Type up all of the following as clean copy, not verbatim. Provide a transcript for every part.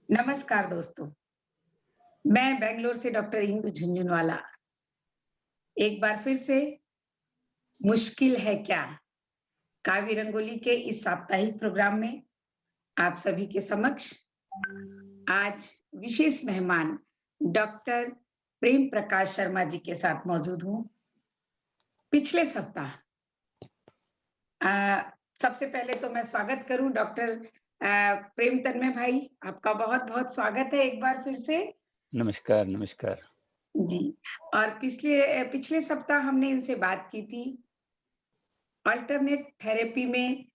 नमस्कार दोस्तों, मैं बेंगलोर से डॉक्टर इंदु झुंझुनवाला। एक बार फिर से मुश्किल है क्या? काव्य रंगोली के इस साप्ताहिक प्रोग्राम में आप सभी के समक्ष आज विशेष मेहमान डॉक्टर प्रेम प्रकाश शर्मा जी के साथ मौजूद हूँ। पिछले सप्ताह सबसे पहले तो मैं स्वागत करूँ डॉक्टर प्रेम तन्मय भाई, आपका बहुत-बहुत स्वागत है एक बार फिर से। नमस्कार, नमस्कार। जी, और पिछले पिछले सप्ताह हमने इनसे बात की थी अल्टरनेट थेरेपी में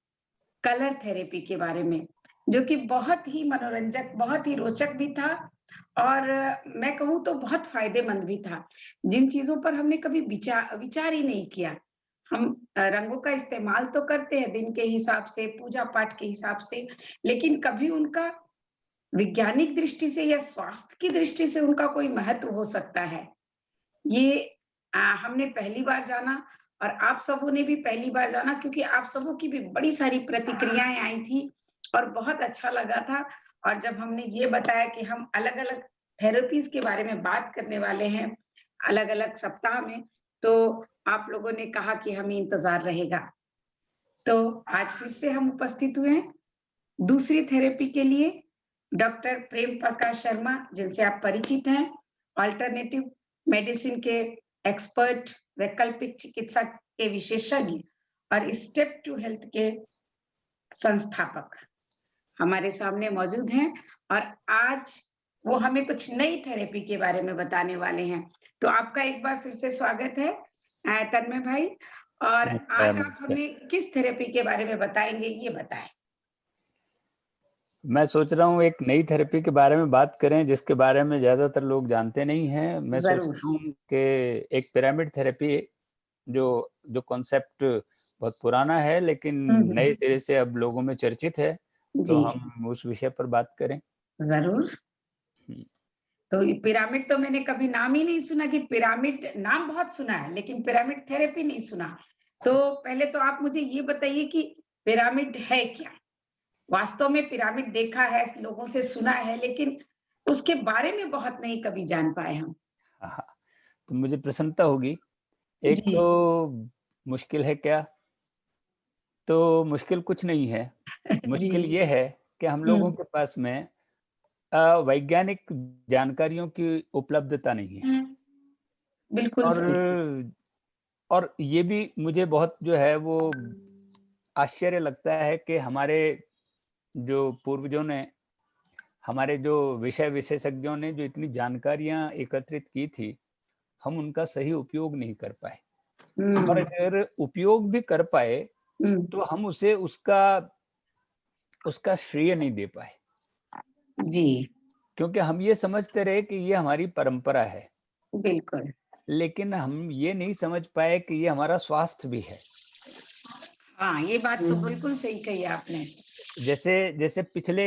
कलर थेरेपी के बारे में, जो कि बहुत ही मनोरंजक, बहुत ही रोचक भी था और मैं कहूँ तो बहुत फ़ायदेमंद भी था। जिन चीज़ों पर हमने कभी विचार ही नहीं किया। हम रंगों का इस्तेमाल तो करते हैं दिन के हिसाब से, पूजा-पाठ के हिसाब से, लेकिन कभी उनका वैज्ञानिक दृष्टि से या स्वास्थ्य की दृष्टि से उनका कोई महत्व हो सकता है। ये हमने पहली बार जाना और आप सबों ने भी पहली बार जाना क्योंकि आप सबों की भी बड़ी सारी प्रतिक्रियाएँ आई थी और बहुत अच्छा लगा था। और जब हमने ये बताया कि हम अलग-अलग थेरेपीज़ के बारे में बात करने वाले हैं, अलग-अलग सप्ताह में, तो आप लोगों ने कहा कि हमें इंतज़ार रहेगा। तो आज फिर से हम उपस्थित हुए हैं दूसरी थेरेपी के लिए डॉक्टर प्रेम प्रकाश शर्मा जिनसे आप परिचित हैं, अल्टरनेटिव मेडिसिन के एक्सपर्ट, वैकल्पिक चिकित्सा के विशेषज्ञ और स्टेप टू हेल्थ के संस्थापक हमारे सामने मौजूद हैं और आज वो हमें कुछ नई थेरेपी के बारे में बताने वाले हैं। तो आपका एक बार फिर से स्वागत है तन्मय भाई और नमस्कार, आज आप नमस्कार। हमें किस थेरेपी के बारे में बताएँगे ये बताएँ? मैं सोच रहा हूँ एक नई थेरेपी के बारे में बात करें जिसके बारे में ज़्यादातर लोग जानते नहीं हैं। मैं ज़रूर। सोचता हूँ कि एक पिरामिड थेरेपी जो जो कॉन्सेप्ट बहुत पुराना है लेकिन हुँ, नए हुँ। सिरे से अब लोगों में चर्चित है, तो जी, हम उस विषय पर बात करें। ज़रूर। हुँ, तो ये पिरामिड तो मैंने कभी नाम ही नहीं सुना कि पिरामिड नाम बहुत सुना है, लेकिन पिरामिड थेरेपी नहीं सुना। तो पहले तो आप मुझे ये बताइए कि पिरामिड है क्या? वास्तव में पिरामिड देखा है, लोगों से सुना है, लेकिन उसके बारे में बहुत नहीं कभी जान पाए हम। हाँ, हाँ। तो मुझे प्रसन्नता होगी। एक जी। तो मुश्किल है क्या? तो मुश्किल कुछ नहीं है। जी। मुश्किल ये है कि हम हुँ। लोगों के पास में वैज्ञानिक जानकारियों की उपलब्धता नहीं है। हुँ। बिल्कुल और सही। और ये भी मुझे बहुत जो है वो आश्चर्य लगता है कि हमारे जो पूर्वजों ने, हमारे जो विषय विशेषज्ञों ने जो इतनी जानकारियाँ एकत्रित की थी, हम उनका सही उपयोग नहीं कर पाए। और हुँ, अगर उपयोग भी कर पाए, हुँ। तो हम उसे उसका उसका श्रेय नहीं दे पाए। जी, क्योंकि हम ये समझते रहे कि ये हमारी परंपरा है, बिल्कुल। लेकिन हम ये नहीं समझ पाए कि ये हमारा स्वास्थ्य भी है। हाँ, ये बात तो बिल्कुल सही कही आपने। जैसे जैसे पिछले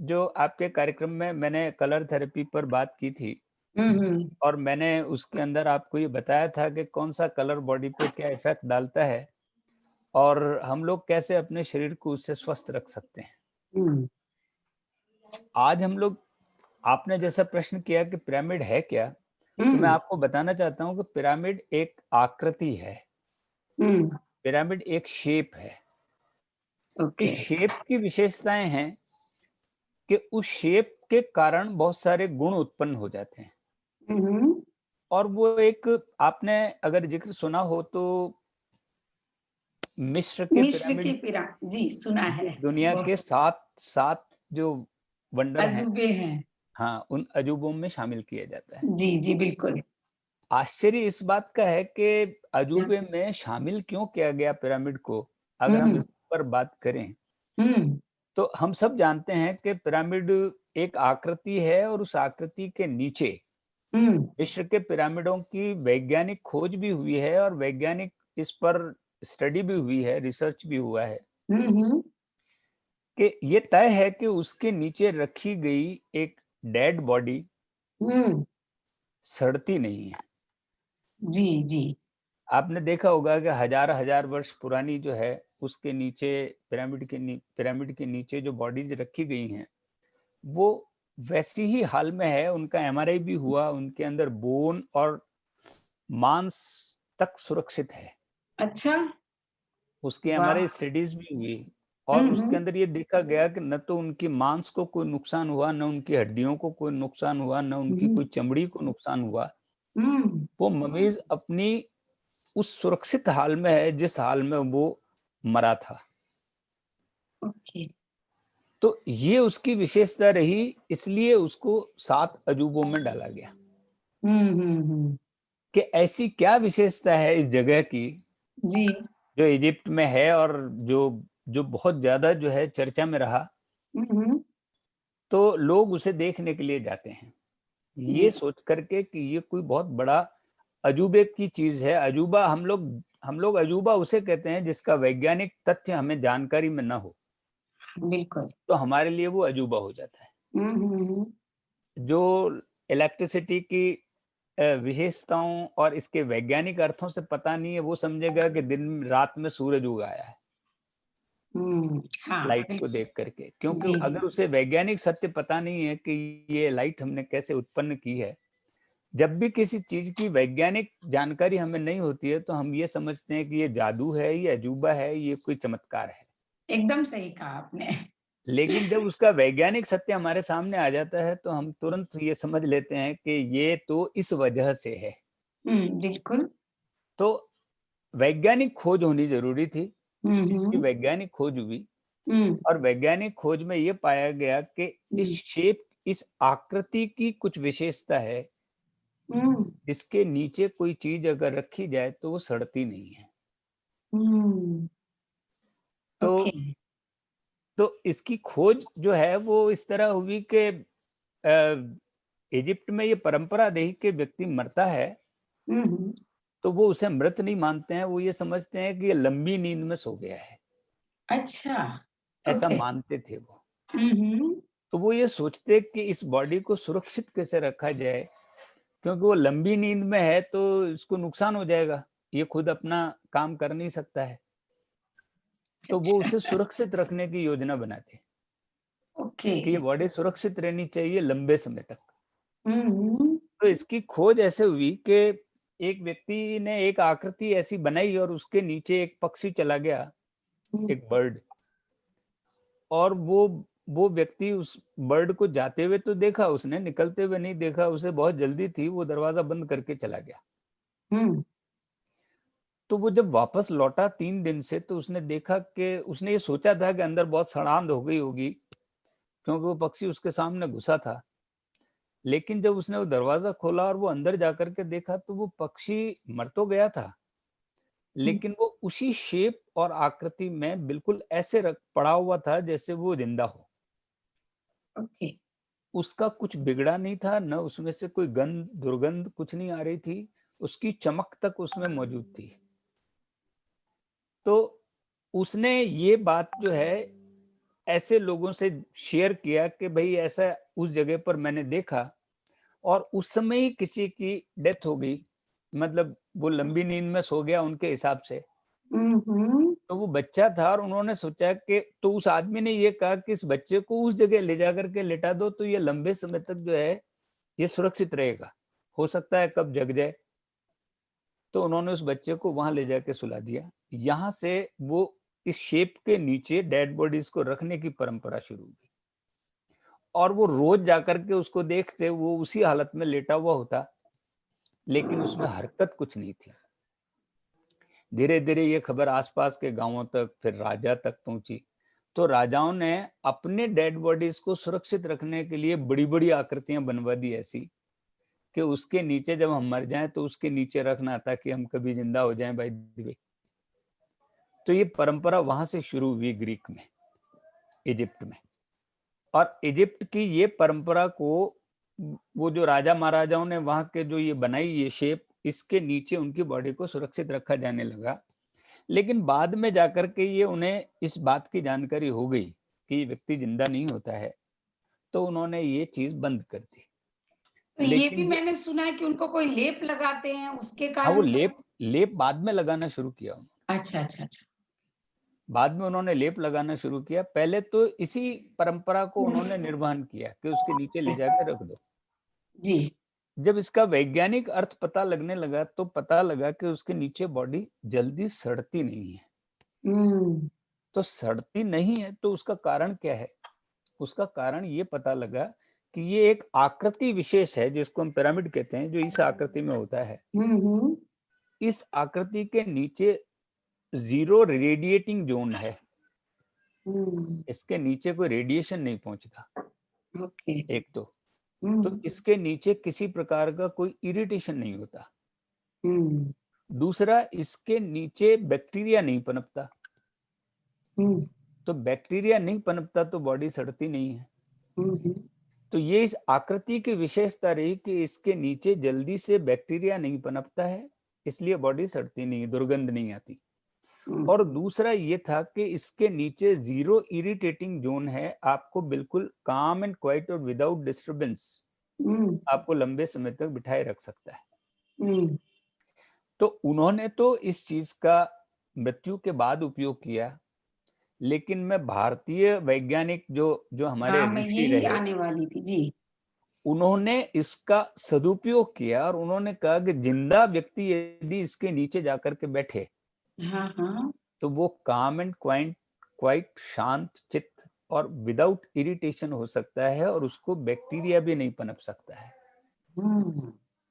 जो आपके कार्यक्रम में मैंने कलर थेरेपी पर बात की थी हुँ, हुँ। और मैंने उसके अंदर आपको ये बताया था कि कौन-सा कलर बॉडी पे क्या इफ़ेक्ट डालता है और हम लोग कैसे अपने शरीर को उससे स्वस्थ रख सकते हैं। हुँ, आज हम लोग आपने जैसा प्रश्न किया कि पिरामिड है क्या? तो मैं हुँ, आपको बताना चाहता हूँ कि पिरामिड एक आकृति है। हुँ। पिरामिड एक शेप है। इस ओके। शेप की विशेषताएँ हैं कि उस शेप के कारण बहुत सारे गुण उत्पन्न हो जाते हैं। हुँ, हुँ। और वो एक आपने अगर ज़िक्र सुना हो तो मिस्र के मिस्र के पिरामिड जी, सुना है। दुनिया वो के 7 जो वंडर हैं, अजूबे हैं। हाँ, उन अजूबों में शामिल किया जाता है। जी, जी, बिल्कुल। आश्चर्य इस बात का है कि अजूबे में शामिल क्यों किया गया पिरामिड को? अगर हम हुँ, इस पर बात करें, हुँ, तो हम सब जानते हैं कि पिरामिड एक आकृति है और उस आकृति के नीचे हुँ, मिस्र के पिरामिडों की वैज्ञानिक खोज भी हुई है और वैज्ञानिक इस पर स्टडी भी हुई है, रिसर्च भी हुआ है हुँ, हुँ, कि ये तय है कि उसके नीचे रखी गई एक डेड बॉडी हुँ। सड़ती नहीं है। जी, जी। आपने देखा होगा कि हज़ार-हज़ार वर्ष पुरानी जो है, उसके नीचे पिरामिड के नीचे जो बॉडीज़ रखी गई हैं, वो वैसी ही हाल में है, उनका एमआरआई भी हुआ, उनके अंदर बोन और मांस तक सुरक्षित है। अच्छा, उसकी वाह! एमआरआई स्टडीज भी हुई हुँ, और उसके हुँ, अंदर ये देखा गया कि न तो उनकी मांस को कोई नुकसान हुआ, न उनकी हड्डियों को कोई नुकसान हुआ, न उनकी हुँ, कोई चमड़ी को नुकसान हुआ। हुँ, वो ममीज़ अपनी उस सुरक्षित हाल में है जिस हाल में वो मरा था। ओके। तो ये उसकी विशेषता रही, इसलिए उसको 7 अजूबों में डाला गया हुँ, हुँ, हुँ। कि ऐसी क्या विशेषता है इस जगह की जी। जो इजिप्ट में है और जो जो बहुत ज़्यादा जो है चर्चा में रहा, हुँ, हुँ। तो लोग उसे देखने के लिए जाते हैं। जी, ये सोच कर के कि ये कोई बहुत बड़ा अजूबे की चीज़ है। अजूबा हम लोग अजूबा उसे कहते हैं जिसका वैज्ञानिक तथ्य हमें जानकारी में ना हो, बिल्कुल। तो हमारे लिए वो अजूबा हो जाता है। हुँ, हुँ, हुँ। जो इलेक्ट्रिसिटी की विशेषताओं और इसके वैज्ञानिक अर्थों से पता नहीं है, वो समझेगा कि दिन रात में सूरज उग आया है, हुँ, हाँ, लाइट को बिल्कुल। देख कर के। क्योंकि जी, जी। अगर उसे वैज्ञानिक सत्य पता नहीं है कि ये लाइट हमने कैसे उत्पन्न की है, जब भी किसी चीज़ की वैज्ञानिक जानकारी हमें नहीं होती है, तो हम ये समझते हैं कि ये जादू है, ये अजूबा है, ये कोई चमत्कार है। एकदम सही कहा आपने। लेकिन जब उसका वैज्ञानिक सत्य हमारे सामने आ जाता है, तो हम तुरंत ये समझ लेते हैं कि ये तो इस वजह से है। हुँ, बिल्कुल। तो वैज्ञानिक खोज होनी ज़रूरी थी, हुँ, इसकी हुँ, वैज्ञानिक खोज हुई हुँ, और वैज्ञानिक खोज में ये पाया गया कि इस हुँ, शेप, इस आकृति की कुछ विशेषता है, हुँ, जिसके नीचे कोई चीज़ अगर रखी जाए, तो वो सड़ती नहीं है। हुँ, तो ओके। तो इसकी खोज जो है वो इस तरह हुई कि इजिप्ट में ये परंपरा रही कि व्यक्ति मरता है हुँ, हुँ, तो वो उसे मृत नहीं मानते हैं, वो ये समझते हैं कि ये लंबी नींद में सो गया है, अच्छा, ऐसा ओके। मानते थे वो। हुँ, हुँ, तो वो ये सोचते कि इस बॉडी को सुरक्षित कैसे रखा जाए, क्योंकि वो लंबी नींद में है तो इसको नुकसान हो जाएगा, ये खुद अपना काम कर नहीं सकता है। तो वो अच्छा, उसे सुरक्षित रखने की योजना बनाते ओके। कि ये बॉडी सुरक्षित रहनी चाहिए लंबे समय तक। हुँ, हुँ, तो इसकी खोज ऐसे हुई कि एक व्यक्ति ने एक आकृति ऐसी बनाई और उसके नीचे एक पक्षी चला गया, हुँ, एक बर्ड, और वो व्यक्ति उस बर्ड को जाते हुए तो देखा उसने, निकलते हुए नहीं देखा, उसे बहुत जल्दी थी, वो दरवाज़ा बंद करके चला गया। हुँ, तो वो जब वापस लौटा 3 दिन से, तो उसने देखा कि उसने ये सोचा था कि अंदर बहुत सड़ांध हो गई होगी, क्योंकि वो पक्षी उसके सामने घुसा था। लेकिन जब उसने वो दरवाज़ा खोला और वो अंदर जाकर के देखा, तो वो पक्षी मर तो गया था, हुँ, लेकिन वो उसी शेप और आकृति में बिल्कुल ऐसे रख पड़ा हुआ था जैसे वो ज़िंदा हो। ओके। उसका कुछ बिगड़ा नहीं था, ना उसमें से कोई गंध दुर्गंध कुछ नहीं आ रही थी, उसकी चमक तक उसमें मौजूद थी। तो उसने ये बात जो है ऐसे लोगों से शेयर किया कि भई ऐसा उस जगह पर मैंने देखा और उस समय ही किसी की डेथ हो गई। मतलब वो लंबी नींद में सो गया उनके हिसाब से। हुँ, हुँ, तो वो बच्चा था और उन्होंने सोचा कि तो उस आदमी ने ये कहा कि इस बच्चे को उस जगह ले जाकर के लिटा दो तो ये लंबे समय तक जो है ये सुरक्षित रहेगा। हो सकता है कब जग जाए। तो उन्होंने उस बच्चे को वहाँ ले जाके सुला दिया। यहाँ से वो इस शेप के नीचे डेड बॉडीज़ को रखने की परंपरा शुरू हुई और वो रोज़ जाकर के उसको देखते, वो उसी हालत में लेटा हुआ होता, लेकिन उसमें हरकत कुछ नहीं थी। धीरे-धीरे ये खबर आस-पास के गाँवों तक, फिर राजा तक पहुँची। तो राजाओं ने अपने डेड बॉडीज़ को सुरक्षित रखने के लिए बड़ी-बड़ी आकृतियाँ बनवा दी ऐसी, कि उसके नीचे जब हम मर जाएँ तो उसके नीचे रखना ताकि हम कभी ज़िंदा हो जाएँ बाय द वे। तो ये परंपरा वहाँ से शुरू हुई ग्रीक में, इजिप्ट में। और इजिप्ट की ये परंपरा को वो जो राजा-महाराजाओं ने वहाँ के जो ये बनाई ये शेप, इसके नीचे उनकी बॉडी को सुरक्षित रखा जाने लगा। लेकिन बाद में जाकर के ये उन्हें इस बात की जानकारी हो गई कि ये व्यक्ति ज़िंदा नहीं होता है, तो उन्होंने ये चीज़ बंद कर दी। तो ये भी लेकिन जो मैंने सुना है कि उनको कोई लेप लगाते हैं, उसके हाँ, वो कारण लेप लेप बाद में लगाना शुरू किया उन्होंने। अच्छा, अच्छा, अच्छा। बाद में उन्होंने लेप लगाना शुरू किया। पहले तो इसी परंपरा को उन्होंने निर्वहन किया कि उसके नीचे ले जाकर रख दो। जी। जब इसका वैज्ञानिक अर्थ पता लगने लगा तो पता लगा कि उसके नीचे बॉडी जल्दी सड़ती नहीं है। तो सड़ती नहीं है तो उसका कारण क्या है? उसका कारण ये पता लगा कि ये एक आकृति विशेष है जिसको हम पिरामिड कहते हैं, जो इस आकृति में होता है। इस आकृति के नीचे 0 रेडिएटिंग जोन है। इसके नीचे कोई रेडिएशन नहीं पहुंचता, ओके। एक तो इसके नीचे किसी प्रकार का कोई इरिटेशन नहीं होता। दूसरा, इसके नीचे बैक्टीरिया नहीं पनपता। तो बैक्टीरिया नहीं पनपता तो बॉडी सड़ती नहीं है। तो ये इस आकृति की विशेषता रही कि इसके नीचे जल्दी से बैक्टीरिया नहीं पनपता है, इसलिए बॉडी सड़ती नहीं, दुर्गंध नहीं आती। और दूसरा ये था कि इसके नीचे 0 इरिटेटिंग जोन है, आपको बिल्कुल काम एंड क्वाइट और विदाउट डिस्टरबेंस आपको लंबे समय तक बिठाए रख सकता है। तो उन्होंने तो इस चीज का मृत्यु के बाद उपयोग किया, लेकिन मैं भारतीय वैज्ञानिक जो हमारे हाँ, मैं ऋषि यही रहे, आने वाली थी जी। उन्होंने इसका सदुपयोग किया और उन्होंने कहा कि जिंदा व्यक्ति यदि इसके नीचे जाकर के बैठे हाँ, हाँ। तो वो काम एंड क्वाइट शांत चित्त और विदाउट इरिटेशन हो सकता है और उसको बैक्टीरिया भी नहीं पनप सकता है।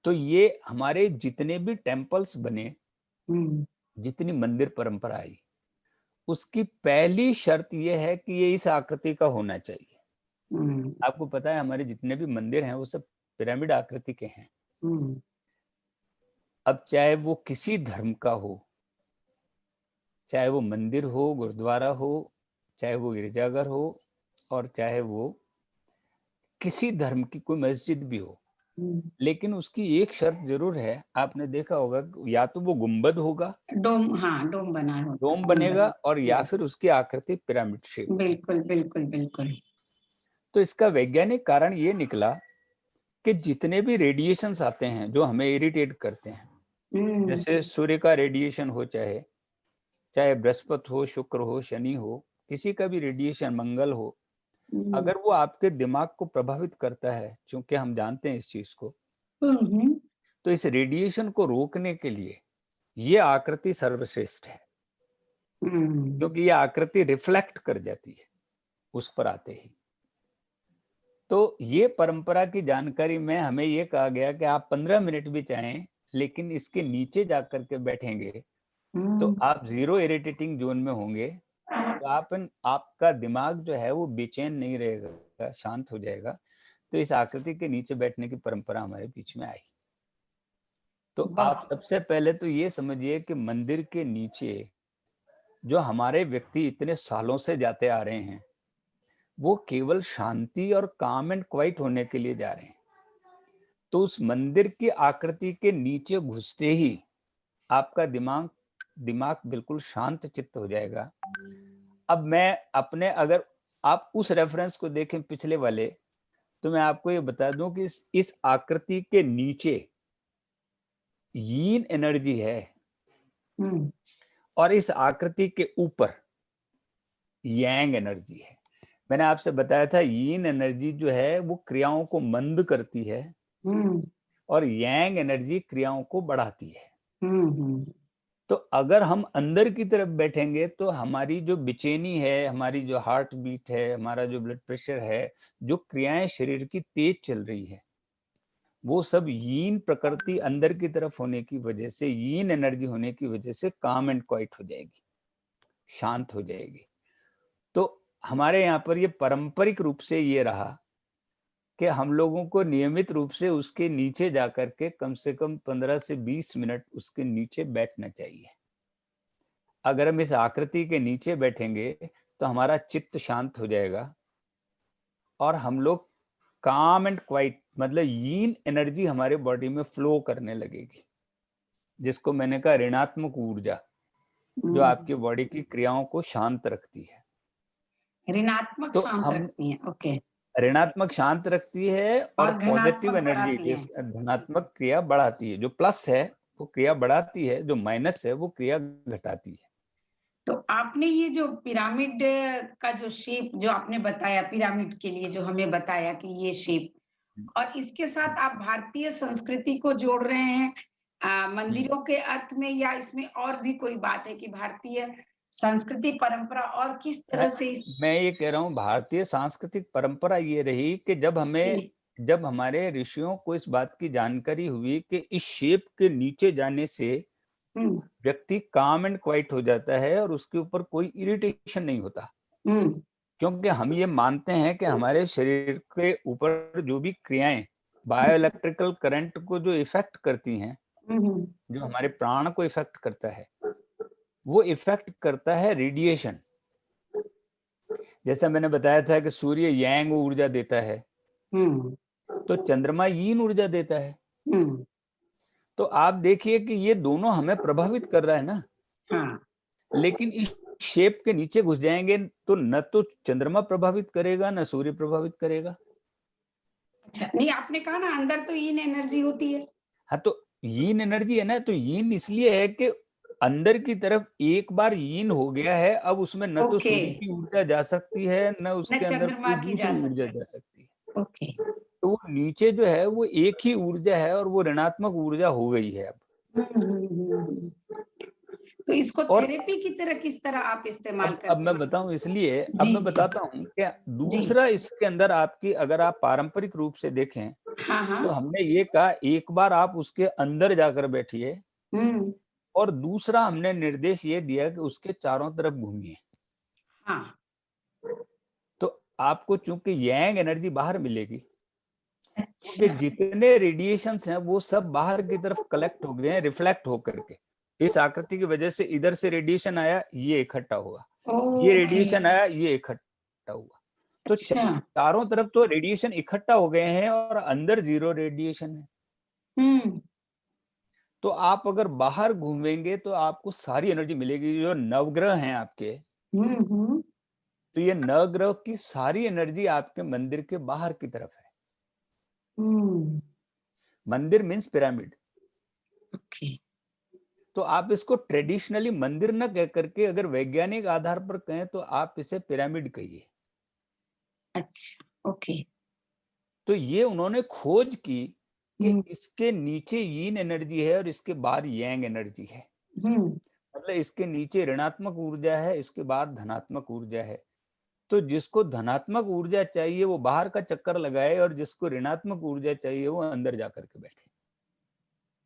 तो ये हमारे जितने भी टेम्पल्स बने, जितनी मंदिर परंपरा आई, उसकी पहली शर्त यह है कि ये इस आकृति का होना चाहिए। आपको पता है हमारे जितने भी मंदिर हैं वो सब पिरामिड आकृति के हैं। अब चाहे वो किसी धर्म का हो, चाहे वो मंदिर हो, गुरुद्वारा हो, चाहे वो गिरजाघर हो, और चाहे वो किसी धर्म की कोई मस्जिद भी हो, लेकिन उसकी एक शर्त जरूर है, आपने देखा होगा, या तो वो गुंबद होगा, डोम, हाँ, डोम बना होता, डोम बनेगा, और या यस, फिर उसकी आकृति पिरामिड शेप। बिल्कुल बिल्कुल बिल्कुल। तो इसका वैज्ञानिक कारण ये निकला कि जितने भी रेडिएशंस आते हैं जो हमें इरिटेट करते हैं, जैसे सूर्य का रेडिएशन हो, चाहे बृहस्पति हो, शुक्र हो, शनि हो, किसी का भी रेडिएशन, मंगल हो, अगर वो आपके दिमाग को प्रभावित करता है, क्योंकि हम जानते हैं इस चीज को, तो इस रेडिएशन को रोकने के लिए ये आकृति सर्वश्रेष्ठ है, क्योंकि ये आकृति रिफ्लेक्ट कर जाती है उस पर आते ही। तो ये परंपरा की जानकारी में हमें ये कहा गया कि आप 15 मिनट भी चाहें, लेकिन इसके नीचे जाकर के बैठेंगे तो आप 0 इरिटेटिंग जोन में होंगे, तो आपका दिमाग जो है वो बेचैन नहीं रहेगा, शांत हो जाएगा। तो इस आकृति के नीचे बैठने की परंपरा हमारे बीच में आई। तो आप सबसे पहले तो ये समझिए कि मंदिर के नीचे जो हमारे व्यक्ति इतने सालों से जाते आ रहे हैं, वो केवल शांति और काम एंड क्वाइट होने के लिए जा रहे हैं। तो उस मंदिर की आकृति के नीचे घुसते ही आपका दिमाग बिल्कुल शांत चित्त हो जाएगा। अब मैं अपने, अगर आप उस रेफरेंस को देखें पिछले वाले, तो मैं आपको ये बता दूं कि इस आकृति के नीचे यीन एनर्जी है और इस आकृति के ऊपर यांग एनर्जी है। मैंने आपसे बताया था यीन एनर्जी जो है वो क्रियाओं को मंद करती है और यांग एनर्जी क्रियाओं को बढ़ाती है। तो अगर हम अंदर की तरफ बैठेंगे तो हमारी जो बेचैनी है, हमारी जो हार्ट बीट है, हमारा जो ब्लड प्रेशर है, जो क्रियाएं शरीर की तेज चल रही है, वो सब यीन प्रकृति अंदर की तरफ होने की वजह से, यीन एनर्जी होने की वजह से काम एंड क्वाइट हो जाएगी, शांत हो जाएगी। तो हमारे यहाँ पर ये पारंपरिक रूप से ये रहा कि हम लोगों को नियमित रूप से उसके नीचे जाकर के कम से कम 15 से 20 मिनट उसके नीचे बैठना चाहिए। अगर हम इस आकृति के नीचे बैठेंगे तो हमारा चित्त शांत हो जाएगा और हम लोग काम एंड क्वाइट, मतलब यीन एनर्जी हमारे बॉडी में फ्लो करने लगेगी, जिसको मैंने कहा ऋणात्मक ऊर्जा, जो आपकी बॉडी की क्रियाओं को शांत रखती है। ऋणात्मक तो शांत हम रखती हैं, ओके। ऋणात्मक शांत रखती है और पॉजिटिव एनर्जी, धनात्मक क्रिया बढ़ाती है। जो प्लस है वो क्रिया बढ़ाती है, जो माइनस है वो क्रिया घटाती है। तो आपने ये जो पिरामिड का जो शेप जो आपने बताया, पिरामिड के लिए जो हमें बताया कि ये शेप, हुँ, और इसके हुँ, साथ आप भारतीय संस्कृति को जोड़ रहे हैं हुँ। मंदिरों के अर्थ में, या इसमें और भी कोई बात है कि भारतीय संस्कृति परंपरा और किस मैं तरह से इस मैं ये कह रहा हूँ भारतीय सांस्कृतिक परंपरा ये रही कि जब हमारे ऋषियों को इस बात की जानकारी हुई कि इस शेप के नीचे जाने से हुँ, व्यक्ति काम एंड क्वाइट हो जाता है और उसके ऊपर कोई इरिटेशन नहीं होता। हुँ, क्योंकि हम ये मानते हैं कि हमारे शरीर के ऊपर जो भी क्रियाएँ बायो इलेक्ट्रिकल करंट को जो इफ़ेक्ट करती हैं, हुँ, हुँ, जो हमारे प्राण को इफ़ेक्ट करता है, वो इफ़ेक्ट करता है रेडिएशन। जैसा मैंने बताया था कि सूर्य यांग ऊर्जा देता है, हुँ, तो चंद्रमा यीन ऊर्जा देता है। हुँ, तो आप देखिए कि ये दोनों हमें प्रभावित कर रहा है ना, हाँ। लेकिन इस शेप के नीचे घुस जाएँगे तो न तो चंद्रमा प्रभावित करेगा, ना सूर्य प्रभावित करेगा। अच्छा, नहीं आपने कहा ना अंदर तो यीन एनर्जी होती है। हाँ, तो यीन एनर्जी है ना, तो यीन इसलिए है कि अंदर की तरफ एक बार यीन हो गया है, अब उसमें न तो ओके, सूर्य की ऊर्जा जा सकती है, न न उसके अंदर चंद्रमा कोई की जा दूसरी ऊर्जा सकती। जा सकती है। ओके। तो वो नीचे जो है वो एक ही ऊर्जा है और वो ऋणात्मक ऊर्जा हो गई है अब। हुँ, हुँ, हुँ, हुँ। तो इसको और थेरेपी की तरह किस तरह आप इस्तेमाल अब करते मैं हैं? बताऊँ इसलिए अब जी, मैं जी, बताता हूँ क्या जी। दूसरा इसके अंदर आपकी अगर आप पारंपरिक रूप से देखें, हाँ, तो हाँ। हमने ये कहा एक बार आप उसके अंदर जाकर बैठिए हुँ, और दूसरा हमने निर्देश ये दिया कि उसके चारों तरफ घूमिए। हाँ। तो आपको चूँकि यांग एनर्जी बाहर मिलेगी, क्योंकि अच्छा, जितने रेडिएशंस हैं वो सब बाहर की तरफ कलेक्ट हो गए हैं रिफ्लेक्ट होकर के। इस आकृति की वजह से इधर से रेडिएशन आया, ये इकट्ठा हुआ। ये ओके। रेडिएशन आया, ये इकट्ठा हुआ। तो अच्छा। चारों तरफ तो रेडिएशन इकट्ठा हो गए हैं और अंदर 0 रेडिएशन है। हुँ, तो आप अगर बाहर घूमेंगे तो आपको सारी एनर्जी मिलेगी। जो नवग्रह हैं आपके, हुँ, हुँ, तो ये नवग्रह की सारी एनर्जी आपके मंदिर के बाहर की तरफ है। हुँ। मंदिर मीन्स पिरामिड। ओके। तो आप इसको ट्रेडिशनली मंदिर ना कह करके अगर वैज्ञानिक आधार पर कहें तो आप इसे पिरामिड कहिए। अच्छा, ओके। तो ये उन्होंने खोज की कि हुँ, इसके नीचे यीन एनर्जी है और इसके बाहर यांग एनर्जी है। हुँ, मतलब इसके नीचे ऋणात्मक ऊर्जा है, इसके बाहर धनात्मक ऊर्जा है। तो जिसको धनात्मक ऊर्जा चाहिए वो बाहर का चक्कर लगाए और जिसको ऋणात्मक ऊर्जा चाहिए वो अंदर जाकर के बैठे।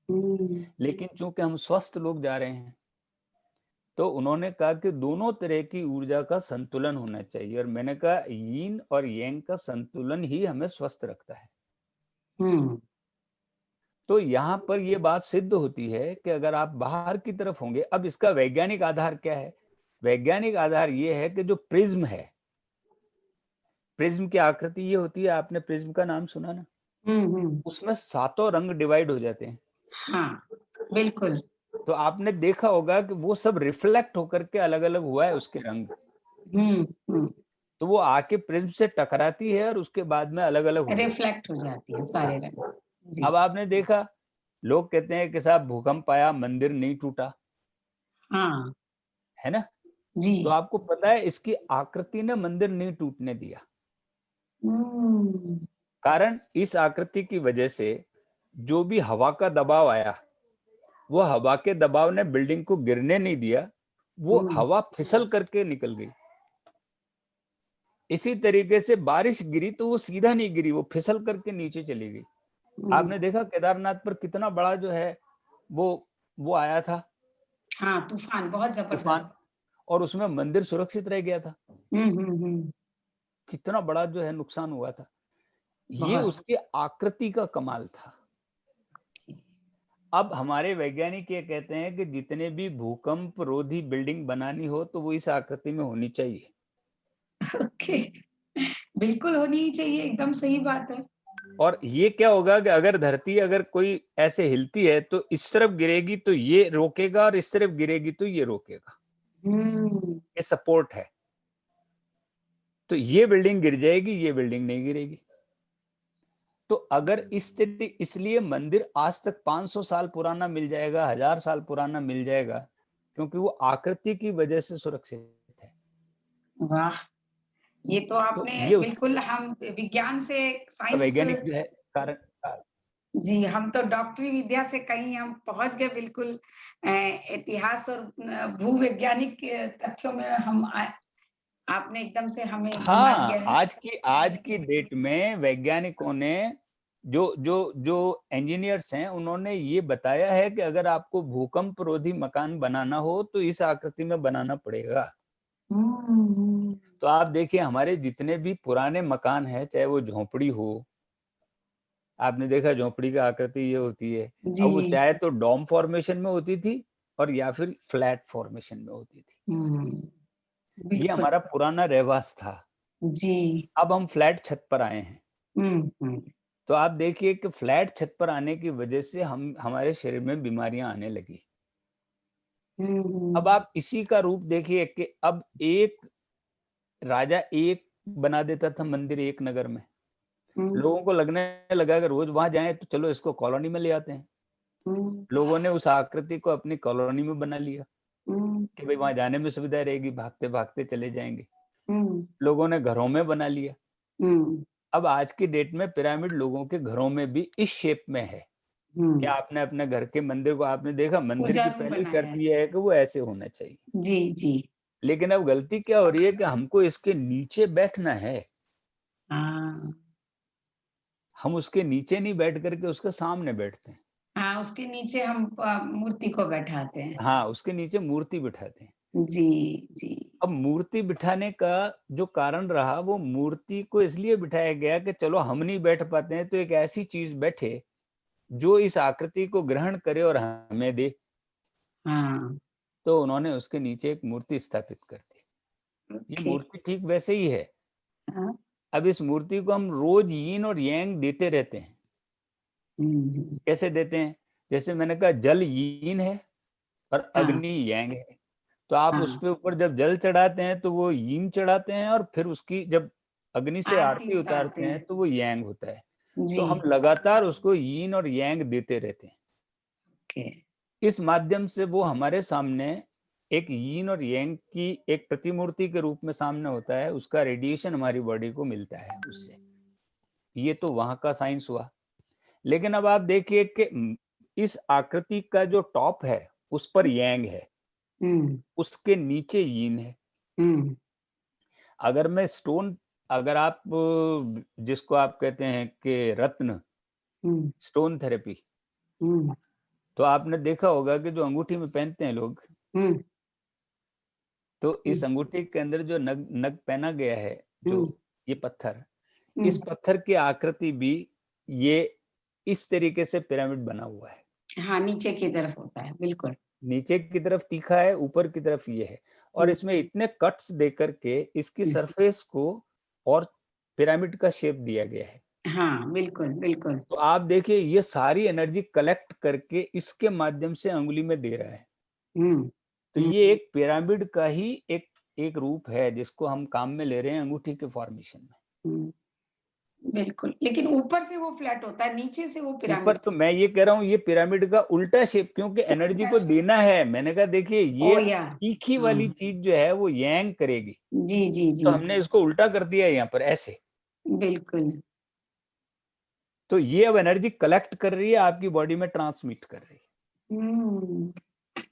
हुँ, लेकिन चूंकि हम स्वस्थ लोग जा रहे हैं, तो उन्होंने कहा कि दोनों तरह की ऊर्जा का संतुलन होना चाहिए और मैंने कहा यीन और यांग का संतुलन ही हमें स्वस्थ रखता है। हुँ, तो यहाँ पर ये बात सिद्ध होती है कि अगर आप बाहर की तरफ होंगे, अब इसका वैज्ञानिक आधार क्या है? वैज्ञानिक आधार ये है कि जो प्रिज्म है, प्रिज्म की आकृति ये होती है, आपने प्रिज्म का नाम सुना ना? हुँ, हुँ। उसमें सातों रंग डिवाइड हो जाते हैं। हाँ, बिल्कुल। तो आपने देखा होगा कि वो सब रिफ्लेक्ट होकर के अलग-अलग हुआ है उसके रंग। हुँ, हुँ। तो वो आके प्रिज्म से टकराती है और उसके बाद में अलग-अलग हो जाती है। रिफ्लेक्ट हो जाती है सारे रंग। जी। अब आपने देखा, लोग कहते हैं कि साहब भूकंप आया, मंदिर नहीं टूटा, हाँ, है ना? तो जी। आपको पता है इसकी आकृति ने मंदिर नहीं टूटने दिया। हुँ, कारण इस आकृति की वजह से जो भी हवा का दबाव आया, वो हवा के दबाव ने बिल्डिंग को गिरने नहीं दिया, वो हुँ, हवा फिसल करके निकल गई। इसी तरीके से बारिश गिरी तो वो सीधा नहीं गिरी, वो फिसल करके नीचे चली गई। हुँ। आपने देखा केदारनाथ पर कितना बड़ा जो है वो वो आया था हाँ, तूफ़ान बहुत तूफान ज़बरदस्त। और उसमें मंदिर सुरक्षित रह गया था। हुँ, हुँ, हुँ। कितना बड़ा जो है नुकसान हुआ था। ये बहुत। उसकी आकृति का कमाल था। अब हमारे वैज्ञानिक ये कहते हैं कि जितने भी भूकंप रोधी बिल्डिंग बनानी हो तो वो इस आकृति में होनी चाहिए। ओके। बिल्कुल होनी ही चाहिए, एकदम सही बात है। और ये क्या होगा कि अगर धरती अगर कोई ऐसे हिलती है तो इस तरफ गिरेगी तो ये रोकेगा और इस तरफ गिरेगी तो ये रोकेगा। हुँ, ये सपोर्ट है। तो ये बिल्डिंग गिर जाएगी, ये बिल्डिंग नहीं गिरेगी। तो अगर इस तरी इसलिए मंदिर आज तक 500 साल पुराना मिल जाएगा, 1000 साल पुराना मिल जाएगा, क्योंकि वो आकृति की वजह से सुरक्षित है। वाह! ये तो तो आपने ये उसका बिल्कुल हम विज्ञान से साइंस वैज्ञानिक जो है कारण जी, हम तो डॉक्टरी विद्या से कहीं हम पहुँच गए बिल्कुल इतिहास और भूवैज्ञानिक तथ्यों में हम आपने एकदम से हमें घुमा दिया हाँ, है। आज की डेट में वैज्ञानिकों ने जो जो जो इंजीनियर्स हैं, उन्होंने ये बताया है कि अगर आपको भूकंपरोधी मकान बनाना हो, तो इस आकृति में बनाना पड़ेगा। हुँ, हुँ। तो आप देखिए हमारे जितने भी पुराने मकान हैं, चाहे वो झोंपड़ी हो, आपने देखा झोंपड़ी का आकृति ये होती है। अब वो जी। चाहे तो डॉम फॉर्मेशन में होती थी और या फिर फ्लैट फॉर्मेशन में होती थी। हुँ, ये बिल्कुल। हमारा पुराना रहवास था। जी। अब हम फ्लैट छत पर आए हैं। हुँ, हुँ। तो आप देखिए कि फ्लैट छत पर आने की वजह से हम हमारे शरीर में बीमारियां आने लगी। हुँ, अब हुँ। आप इसी का रूप देखिए कि अब एक राजा एक बना देता था मंदिर एक नगर में। हुँ, लोगों को लगने लगा कि रोज वहां जाएं तो चलो इसको कॉलोनी में ले आते हैं। हुँ, लोगों ने उस आकृति को अपनी कॉलोनी में बना लिया हुँ, कि भाई वहां जाने में सुविधा रहेगी, भागते भागते चले जाएंगे। हुँ, लोगों ने घरों में बना लिया। हुँ, अब आज की डेट में पिरामिड लोगों के घरों में भी इस शेप में है कि हुँ। आपने अपने घर के मंदिर को आपने देखा, मंदिर पूजा की रूम पहली बनाया शर्त है। ये है कि वो ऐसे होना चाहिए। जी, जी। लेकिन अब गलती क्या हो रही है कि हमको इसके नीचे बैठना है। हाँ। हम उसके नीचे नहीं बैठ करके उसके सामने बैठते हैं। हाँ, उसके नीचे हम मूर्ति को बैठाते हैं। हाँ, उसके नीचे मूर्ति बिठाते हैं। जी, जी। अब मूर्ति बिठाने का जो कारण रहा, वो मूर्ति को इसलिए बिठाया गया कि चलो हम नहीं बैठ पाते हैं तो एक ऐसी चीज़ बैठे, जो इस आकृति को ग्रहण करे और हमें दे। हाँ, तो उन्होंने उसके नीचे एक मूर्ति स्थापित कर दी। ये ओके। मूर्ति ठीक वैसे ही है। हाँ। अब इस मूर्ति को हम रोज़ यीन और यांग देते रहते हैं। हुँ, हुँ। कैसे देते हैं? जैसे मैंने कहा जल यीन है और हाँ, अग्नि यांग है। तो आप हाँ। उसपे ऊपर जब जल चढ़ाते हैं तो वो यीन चढ़ाते हैं और फिर उसकी जब अग्नि से आरती आरती उतारते उतारते हैं हैं। तो वो यांग होता है। तो जी, हम लगातार उसको यीन और यांग देते रहते हैं। ओके। इस माध्यम से वो हमारे सामने एक यीन और यांग की एक प्रतिमूर्ति के रूप में सामने होता है, उसका रेडिएशन हमारी बॉडी को मिलता है उससे। ये तो वहाँ का साइंस हुआ। लेकिन अब आप देखिए कि इस आकृति का जो टॉप है, उस पर यांग है, हुँ, उसके नीचे यीन है। हुँ, अगर मैं स्टोन अगर आप जिसको आप कहते हैं कि रत्न, हुँ, स्टोन थेरेपी, हुँ, तो आपने देखा होगा कि जो अंगूठी में पहनते हैं लोग, हुँ, तो हुँ, इस अंगूठी के अंदर जो नग नग पहना गया है, हुँ, जो ये पत्थर, हुँ। इस पत्थर की आकृति भी ये इस तरीके से पिरामिड बना हुआ है। हाँ, नीचे की तरफ होता है, बिल्कुल। नीचे की तरफ तीखा है, ऊपर की तरफ ये है और हुँ, इसमें इतने कट्स दे करके इसकी हुँ। सरफेस को और पिरामिड का शेप दिया गया है। हाँ, बिल्कुल, बिल्कुल। तो आप देखिए ये सारी एनर्जी कलेक्ट करके इसके माध्यम से अंगुली में दे रहा है। हुँ, तो हुँ, ये एक पिरामिड का ही एक एक रूप है जिसको हम काम में ले रहे हैं अंगूठी के फॉर्मेशन में। हुँ, बिल्कुल। लेकिन ऊपर से वो फ्लैट होता है, नीचे से वो ऊपर पिरामिड तो मैं ये कह रहा हूँ ये पिरामिड का उल्टा शेप क्योंकि एनर्जी उल्टा को शेप। देना है। मैंने कहा देखिए ये ओह या! तीखी वाली हाँ। चीज़ जो है वो यांग करेगी। जी, जी, तो जी, हमने इसको उल्टा कर दिया है यहाँ पर ऐसे। बिल्कुल। तो ये अब एनर्जी कलेक्ट कर रही है, आपकी बॉडी में ट्रांसमिट कर रही है। हुँ,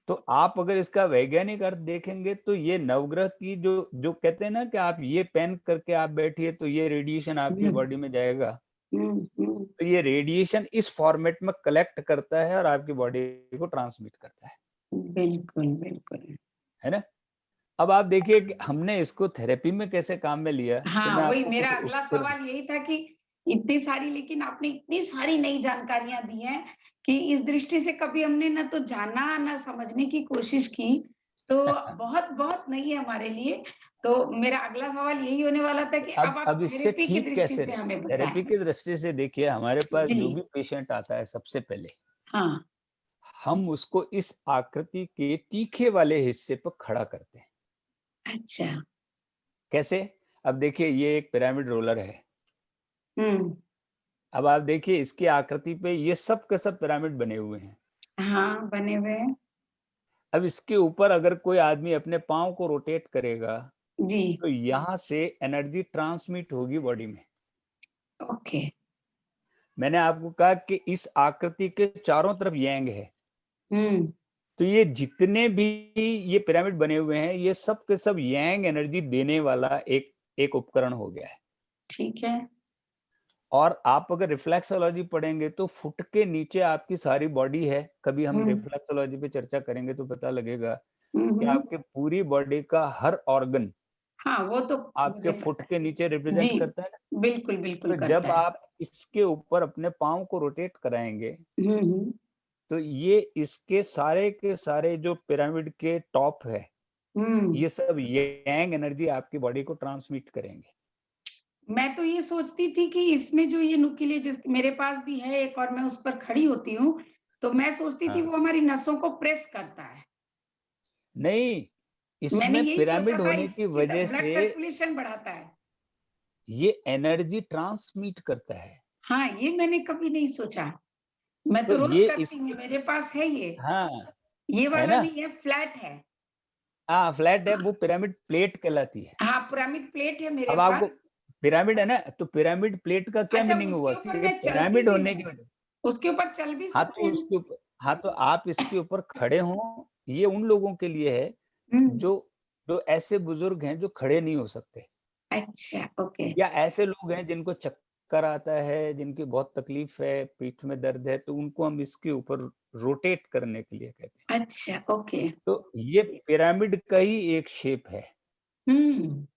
तो आप अगर इसका वैज्ञानिक अर्थ देखेंगे तो ये नवग्रह की जो जो कहते हैं ना कि आप ये पहन करके आप बैठिए तो ये रेडिएशन आपकी हुँ, बॉडी में जाएगा। हुँ, हुँ। तो ये रेडिएशन इस फॉर्मेट में कलेक्ट करता है और आपकी बॉडी को ट्रांसमिट करता बिल्कुल, बिल्कुल। है ना? अब आप देखिए कि हमने इसको थेरेपी में कैसे काम में लिया, तो हाँ, मैं वही आपको मेरा कुछ अगला उदाहरण सवाल यही था कि इतनी सारी लेकिन आपने इतनी सारी नई जानकारियाँ दी हैं कि इस दृष्टि से कभी हमने ना तो जाना, ना समझने की कोशिश की, तो बहुत-बहुत नई है हमारे लिए। तो मेरा अगला सवाल यही होने वाला था कि अब आप अब इससे थेरेपी की ठीक दृष्टि कैसे से रहे? हमें थेरेपी बताएँ। की दृष्टि से देखिए हमारे पास जो जी, भी पेशेंट आता है सबसे पहले हाँ, हम उसको इस आकृति के तीखे वाले हिस्से पर खड़ा करते हैं। अच्छा। कैसे? अब देखिए ये एक पिरामिड रोलर है। हुँ, अब आप देखिए इसकी आकृति पे ये सब के सब पिरामिड बने हुए हैं। हाँ, बने हुए हैं। अब इसके ऊपर अगर कोई आदमी अपने पाँव को रोटेट करेगा, जी, तो यहाँ से एनर्जी ट्रांसमिट होगी बॉडी में। ओके। मैंने आपको कहा कि इस आकृति के चारों तरफ यांग है। हुँ, तो ये जितने भी ये पिरामिड बने हुए हैं, ये सब के सब यांग एनर्जी देने वाला एक एक उपकरण हो गया है। ठीक है। और आप अगर रिफ्लेक्सोलॉजी पढ़ेंगे तो फुट के नीचे आपकी सारी बॉडी है। कभी हम हुँ, रिफ्लेक्सोलॉजी पे चर्चा करेंगे तो पता लगेगा हुँ, कि हुँ। आपके पूरी बॉडी का हर ऑर्गन हाँ, वो तो आपके मुझे फुट पता के नीचे है। जी, रिप्रेजेंट करता है ना। बिल्कुल, बिल्कुल तो करता जब है। आप इसके ऊपर अपने पाँव को रोटेट कराएँगे, हुँ, हुँ, तो ये इसके सारे के सारे जो पिरामिड के टॉप है, हुँ। ये सब यांग एनर्जी आपकी बॉडी को ट्रांसमिट करेंगे। मैं तो ये सोचती थी कि इसमें जो ये नुकीले जिस मेरे पास भी है एक और मैं उस पर खड़ी होती हूँ, तो मैं सोचती थी हाँ, वो हमारी नसों को प्रेस करता है। नहीं, मैंने इसमें यही सोचा पिरामिड था होने की इसकी त वजह ब्लड से सर्कुलेशन बढ़ाता है। ये एनर्जी ट्रांसमिट करता है। हाँ, ये मैंने कभी नहीं सोचा। मैं तो तो रोज़ ये करती हूँ, इसके मेरे पास है ये। हाँ, ये है वाला ना? नहीं है, फ्लैट है। हाँ, फ्लैट है, हाँ, वो पिरामिड प्लेट कहलाती है। हाँ, पिरामिड प्लेट है मेरे अब आपको पास। पिरामिड है ना, तो पिरामिड प्लेट का क्या अच्छा मीनिंग हुआ उसके कि ऊपर ये मैं चलती पिरामिड भी होने हूँ, की वजह। उसके ऊपर चल भी हाँ, सकते तो हैं। उसके ऊपर, हाँ, तो आप इसके ऊपर खड़े हों, ये उन लोगों के लिए है हुँ, जो जो ऐसे बुजुर्ग हैं जो खड़े नहीं हो सकते, अच्छा, ओके। या ऐसे लोग हैं जिनको चक्कर आता है, जिनकी बहुत तकलीफ है, पीठ में दर्द है, तो उनको हम इसके ऊपर रोटेट करने के लिए कहते हैं। अच्छा, ओके। तो ये पिरामिड का ही एक शेप है। हुँ,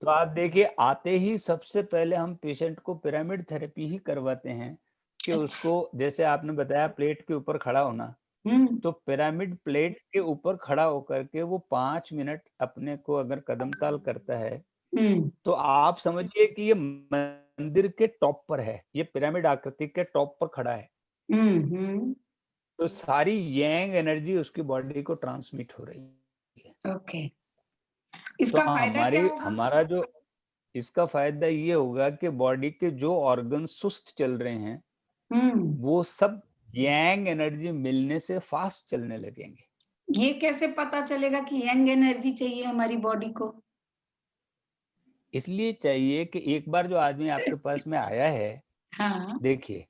तो आप देखिए, आते ही सबसे पहले हम पेशेंट को पिरामिड थेरेपी ही करवाते हैं कि अच्छा। उसको, जैसे आपने बताया प्लेट के ऊपर खड़ा होना, हुँ, तो पिरामिड प्लेट के ऊपर खड़ा होकर के वो 5 मिनट अपने को अगर कदम-ताल करता है, हुँ, तो आप समझिए कि ये मंदिर के टॉप पर है, ये पिरामिड आकृति के टॉप पर खड़ा है। हुँ, हुँ, तो सारी यांग एनर्जी उसकी बॉडी को ट्रांसमिट हो रही है। ओके। तो इसका फ़ायदा क्या होगा? हमारा जो इसका फ़ायदा ये होगा कि बॉडी के जो ऑर्गन सुस्त चल रहे हैं, हुँ, वो सब यांग एनर्जी मिलने से फ़ास्ट चलने लगेंगे। ये कैसे पता चलेगा कि यंग एनर्जी चाहिए हमारी बॉडी को? इसलिए चाहिए कि एक बार जो आदमी आपके पास में आया है, हाँ, देखिए,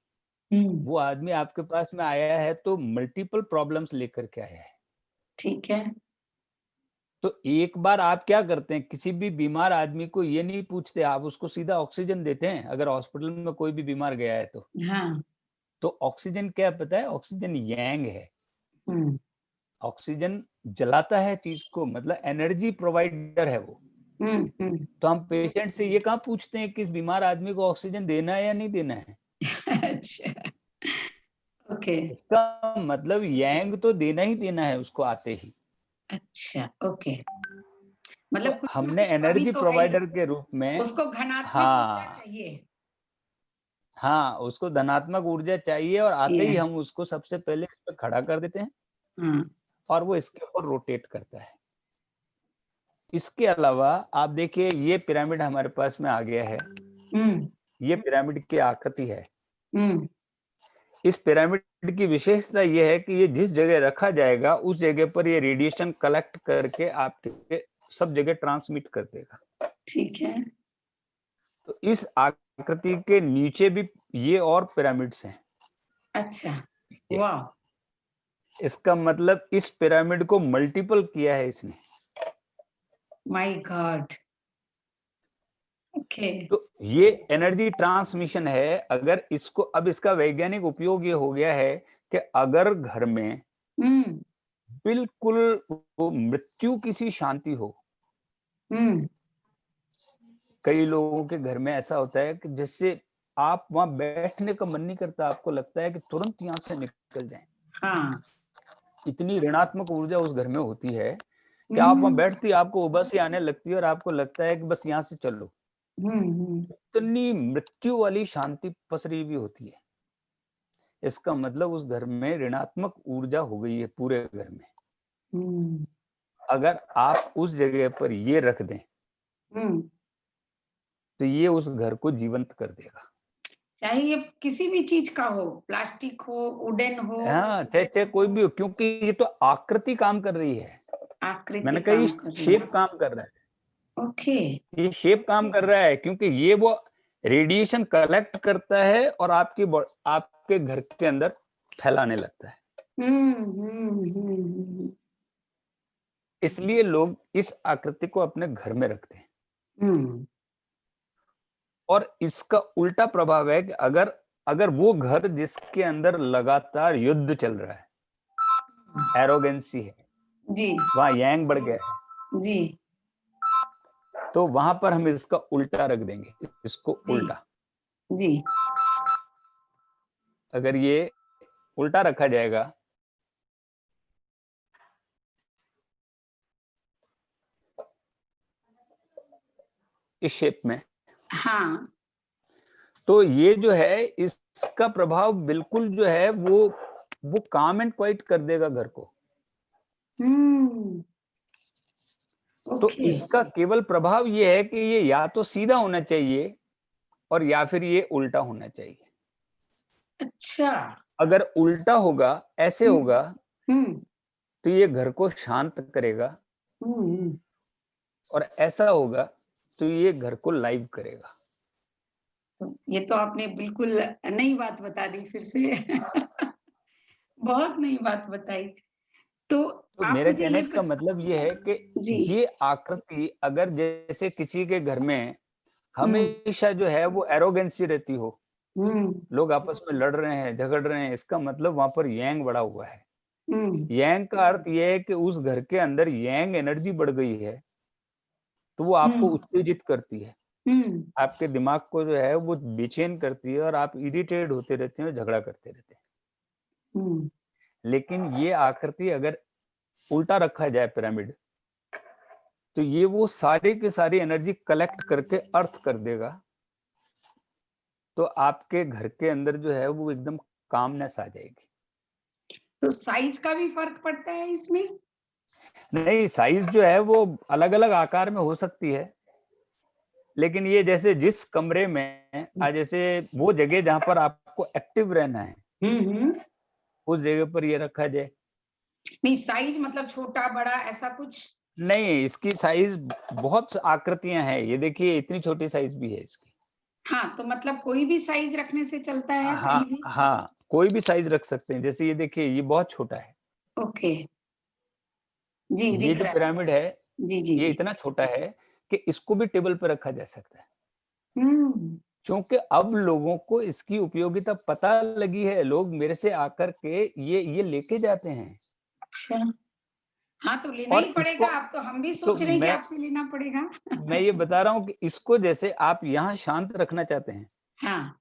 हुँ, वो आदमी आपके पास में आया है तो मल्टीपल प्रॉब्लम्स लेकर के आया है। ठीक है। तो एक बार आप क्या करते हैं, किसी भी बीमार आदमी को ये नहीं पूछते, आप उसको सीधा ऑक्सीजन देते हैं, अगर हॉस्पिटल में कोई भी बीमार गया है तो। हाँ, तो ऑक्सीजन क्या पता है? ऑक्सीजन यांग है। हुँ, ऑक्सीजन जलाता है चीज़ को, मतलब एनर्जी प्रोवाइडर है वो। हुँ, हुँ। तो हम पेशेंट से ये कहाँ पूछते हैं कि इस बीमार आदमी को ऑक्सीजन देना है या नहीं देना है? अच्छा, ओके, इसका मतलब यांग तो देना ही देना है उसको आते ही। अच्छा, ओके। तो मतलब कुछ ना हमने कुछ कमी एनर्जी तो है ही प्रोवाइडर उसमें। के रूप में, उसको घनात्मक ऊर्जा हाँ, चाहिए। हाँ, उसको धनात्मक ऊर्जा चाहिए और आते ये ही हम उसको सबसे पहले इस पे खड़ा कर देते हैं हाँ, और वो इसके ऊपर रोटेट करता है। इसके अलावा आप देखिए, ये पिरामिड हमारे पास में आ गया है। हुँ, ये पिरामिड की आकृति है। हुँ, इस पिरामिड की विशेषता ये है कि ये जिस जगह रखा जाएगा, उस जगह पर ये रेडिएशन कलेक्ट करके आपके सब जगह ट्रांसमिट कर देगा। ठीक है। तो इस आकृति के नीचे भी ये और पिरामिड्स हैं। अच्छा, ये वाह! इसका मतलब इस पिरामिड को मल्टीपल किया है इसने। My God! ओके। तो ये एनर्जी ट्रांसमिशन है। अगर इसको, अब इसका वैज्ञानिक उपयोग ये हो गया है कि अगर घर में हुँ, बिल्कुल वो मृत्यु की सी शांति हो, हुँ, कई लोगों के घर में ऐसा होता है कि जिससे आप वहां बैठने का मन नहीं करता, आपको लगता है कि तुरंत यहाँ से निकल जाएं। हाँ। इतनी ऋणात्मक ऊर्जा उस घर में होती है कि आप वहां हुँ, बैठते ही आपको उबासी आने लगती है और आपको लगता है कि बस यहाँ से चलो। हुँ, हुँ, इतनी मृत्यु वाली शांति पसरी हुई होती है। इसका मतलब उस घर में ऋणात्मक ऊर्जा हो गई है पूरे घर में। हुँ, अगर आप उस जगह पर ये रख दें, हुँ। तो ये उस घर को जीवंत कर देगा। चाहे ये किसी भी चीज का हो, प्लास्टिक हो, वुडन हो, हाँ, चाहे कोई भी हो, क्योंकि ये तो आकृति काम कर रही है। आकृति मैंने कहा ये काम कर रही है। शेप काम कर रहा है, ओके। ये शेप काम कर रहा है, क्योंकि ये वो रेडिएशन कलेक्ट करता है और आपके घर के अंदर फैलाने लगता है। हम्म। इसलिए लोग इस आकृति को अपने घर में रखते हैं। हम्म। और इसका उल्टा प्रभाव है कि अगर अगर वो घर जिसके अंदर लगातार युद्ध चल रहा है, एरोगेंसी है, जी वहां यांग बढ़ गया है, जी तो वहां पर हम इसका उल्टा रख देंगे, इसको जी उल्टा। जी। अगर ये उल्टा रखा जाएगा इस शेप में, हाँ। तो ये जो है इसका प्रभाव बिल्कुल जो है वो काम एंड क्वाइट कर देगा घर को। हम्म। तो ओके। इसका केवल प्रभाव ये है कि ये या तो सीधा होना चाहिए और या फिर ये उल्टा होना चाहिए। अच्छा। अगर उल्टा होगा, ऐसे हम्म होगा, हम्म तो ये घर को शांत करेगा, हम्म। और ऐसा होगा तो ये घर को लाइव करेगा। तो ये तो आपने बिल्कुल नई बात बता दी फिर से। बहुत नई बात बताई। तो तो आप मेरे मुझे कहने ये का मतलब ये है कि जी। ये आकृति अगर जैसे किसी के घर में हुँ, हमेशा जो है वो एरोगेंसी रहती हो, हुँ, लोग आपस में लड़ रहे हैं, झगड़ रहे हैं, इसका मतलब वहां पर यांग बढ़ा हुआ है। हुँ, यांग का अर्थ ये है कि उस घर के अंदर यांग एनर्जी बढ़ गई है, तो वो हुँ, आपको उत्तेजित करती है, हुँ, आपके दिमाग को जो है वो बेचैन करती है और आप इरिटेट होते रहते हैं, झगड़ा करते रहते हैं। हुँ, लेकिन ये आकृति अगर उल्टा रखा जाए पिरामिड, तो ये वो सारी की सारी एनर्जी कलेक्ट करके अर्थ कर देगा, तो आपके घर के अंदर जो है वो एकदम कामनेस आ जाएगी। तो साइज़ का भी फ़र्क पड़ता है इसमें? नहीं, साइज जो है वो अलग अलग आकार में हो सकती है, लेकिन ये जैसे जिस कमरे में जैसे वो जगह जहां पर आपको एक्टिव रहना है, हुँ, हुँ। उस जगह पर ये रखा जाए। नहीं साइज़ मतलब छोटा-बड़ा ऐसा कुछ? नहीं, इसकी साइज बहुत आकृतियां हैं, ये देखिए इतनी छोटी साइज भी है इसकी। हाँ, तो मतलब कोई भी साइज़ रखने से चलता है हाँ कहीं भी? हाँ, कोई भी साइज रख सकते हैं, जैसे ये देखिए ये बहुत छोटा है, ओके। जी, ये दिख जो रहा है। पिरामिड है जी, जी, ये जी। इतना छोटा है कि इसको भी टेबल पर रखा जा सकता है, हुँ, क्योंकि अब लोगों को इसकी उपयोगिता पता लगी है। लोग मेरे से आकर के ये लेके जाते हैं, अच्छा। हाँ, तो लेना ही और पड़ेगा, इसको अब तो हम भी तो सोच रहे हैं कि आपसे लेना पड़ेगा। मैं ये बता रहा हूँ कि इसको जैसे आप यहाँ शांत रखना चाहते हैं, हाँ।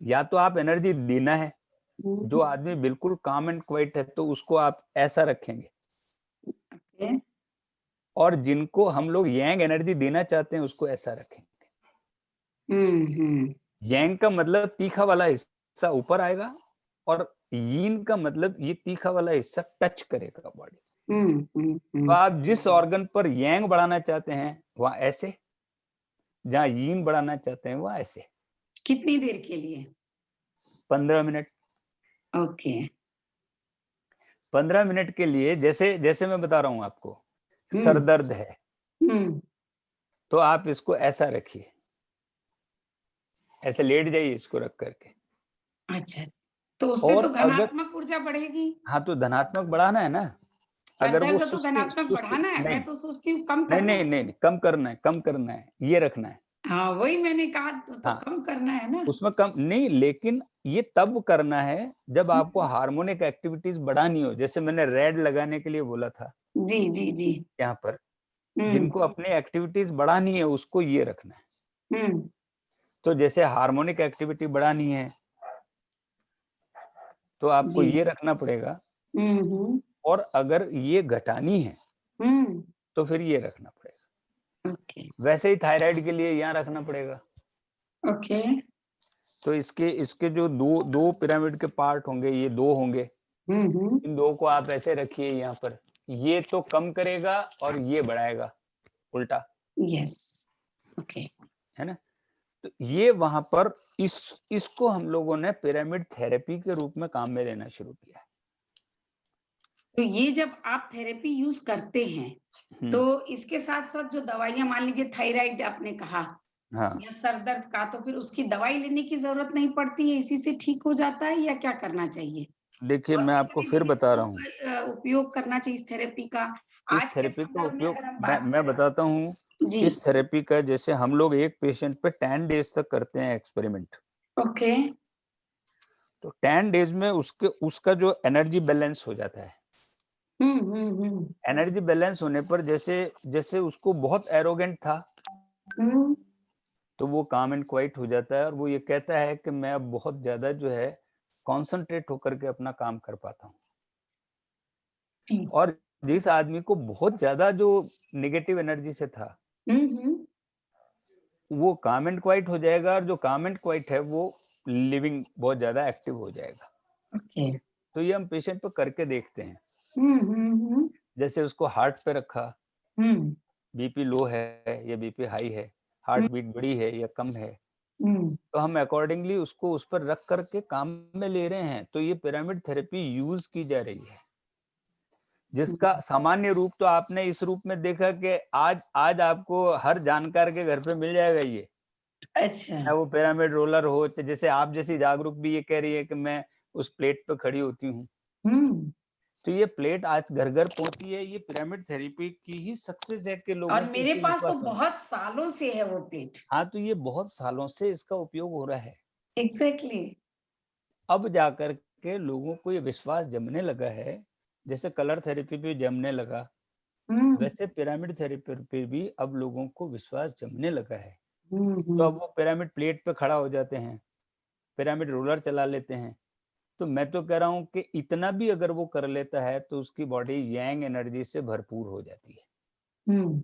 या तो आप एनर्जी देना है, हुँ, जो आदमी बिल्कुल काम एंड क्वाइट है तो उसको आप ऐसा रखेंगे, ओके। और जिनको हम लोग यांग एनर्जी देना चाहते हैं उसको ऐसा रखेंगे। हुँ, हुँ। यांग का मतलब तीखा वाला हिस्सा ऊपर आएगा, और यीन का मतलब ये तीखा वाला हिस्सा टच करेगा बॉडी। हुँ, हुँ, तो हुँ। आप जिस ऑर्गन पर यांग बढ़ाना चाहते हैं वहां ऐसे, जहां यीन बढ़ाना चाहते हैं वहां ऐसे। कितनी देर के लिए? 15 मिनट। ओके। 15 मिनट के लिए, जैसे जैसे मैं बता रहा हूं आपको, सर हुँ, दर्द है हुँ। तो आप इसको ऐसा रखिए, ऐसे लेट जाइए इसको रख करके। अच्छा, तो उससे तो और अगर, धनात्मक ऊर्जा बढ़ेगी। हाँ तो धनात्मक बढ़ाना है ना, सर अगर वो दर्द तो सुस्ती धनात्मक सुस्ती बढ़ाना है, नहीं, मैं तो सोचती हूँ कम नहीं करना नहीं है। नहीं नहीं, कम करना है, कम करना है, ये रखना है। हाँ, वही मैंने कहा तो हाँ, कम करना है ना। उसमें कम नहीं, लेकिन ये तब करना है जब हुँ, आपको हार्मोनिक एक्टिविटीज बढ़ानी हो, जैसे मैंने रेड लगाने के लिए बोला था जी, जी, जी। यहाँ पर, हुँ, जिनको अपनी एक्टिविटीज बढ़ानी है उसको ये रखना है। हुँ, तो जैसे हार्मोनिक एक्टिविटी बढ़ानी है तो आपको जी। ये रखना पड़ेगा, हुँ, हुँ, और अगर ये घटानी है हुँ, तो फिर ये रखना पड़ेगा। ओके, वैसे ही थायराइड के लिए यहाँ रखना पड़ेगा। ओके। तो इसके इसके जो दो दो पिरामिड के पार्ट होंगे, ये दो होंगे, हुँ, हुँ, इन दो को आप ऐसे रखिए यहाँ पर, ये तो कम करेगा और ये बढ़ाएगा उल्टा, यस, ओके। है ना। तो ये वहां पर इसको हम लोगों ने पिरामिड थेरेपी के रूप में काम में लेना शुरू किया। तो ये जब आप थेरेपी यूज करते हैं, तो हम्म। इसके साथ-साथ जो दवाइयाँ, मान लीजिए थायराइड आपने कहा हाँ, या सर दर्द का, तो फिर उसकी दवाई लेने की ज़रूरत नहीं पड़ती है, इसी से ठीक हो जाता है या क्या करना चाहिए? देखिए और मैं आपको कितने फिर दिन बता इसको रहा हूँ। उपयोग करना चाहिए इस थेरेपी का? इस आज के थेरेपी का संदर्भ में उपयोग अगर हम मैं बात मैं करें। बताता हूँ। जी, इस थेरेपी का जैसे हम लोग एक पेशेंट पे 10 डेज तक करते हैं एक्सपेरिमेंट। ओके। तो 10 डेज में उसका जो एनर्जी बैलेंस हो जाता है। हुँ, हुँ, हुँ। एनर्जी बैलेंस होने पर जैसे जैसे उसको बहुत एरोगेंट था, हुँ, तो वो काम एंड क्वाइट हो जाता है और वो ये कहता है कि मैं अब बहुत ज्यादा जो है कॉन्सेंट्रेट होकर के अपना काम कर पाता हूँ। जी। और जिस आदमी को बहुत ज्यादा जो नेगेटिव एनर्जी से था, हुँ, हुँ। वो काम एंड क्वाइट हो जाएगा और जो काम एंड क्वाइट है वो लिविंग बहुत ज्यादा एक्टिव हो जाएगा। ओके। तो ये हम पेशेंट पे करके देखते हैं। हुँ, हुँ, हुँ। जैसे उसको हार्ट पे रखा, हुँ, बीपी लो है या बीपी हाई है, हार्ट हुँ, बीट बढ़ी है या कम है, हुँ। तो हम अकॉर्डिंगली उसको उस पर रख करके काम में ले रहे हैं। तो ये पिरामिड थेरेपी यूज की जा रही है, जिसका हुँ। सामान्य रूप तो आपने इस रूप में देखा कि आज आज आपको हर जानकार के घर पे मिल जाएगा ये। अच्छा। चाहे वो पिरामिड रोलर हो, जैसे आप जैसी जागरूक भी ये कह रही है कि मैं उस प्लेट पे खड़ी होती हूँ। हुँ। तो ये प्लेट आज घर घर पहुंची है, ये पिरामिड थेरेपी की ही सक्सेस है कि और लोगों को मेरे इसमें पास तो विश्वास होना। बहुत सालों से है वो प्लेट। हाँ, तो ये बहुत सालों से इसका उपयोग हो रहा है। एग्ज़ैक्टली। अब जाकर के लोगों को ये विश्वास जमने लगा है, जैसे कलर थेरेपी पे जमने लगा, हुँ, वैसे पिरामिड थेरेपी पे भी अब लोगों को विश्वास जमने लगा है। हुँ, तो हुँ। अब वो पिरामिड प्लेट पे खड़ा हो जाते हैं, पिरामिड रोलर चला लेते हैं। तो मैं तो कह रहा हूँ कि इतना भी अगर वो कर लेता है तो उसकी बॉडी यांग एनर्जी से भरपूर हो जाती है। हुँ,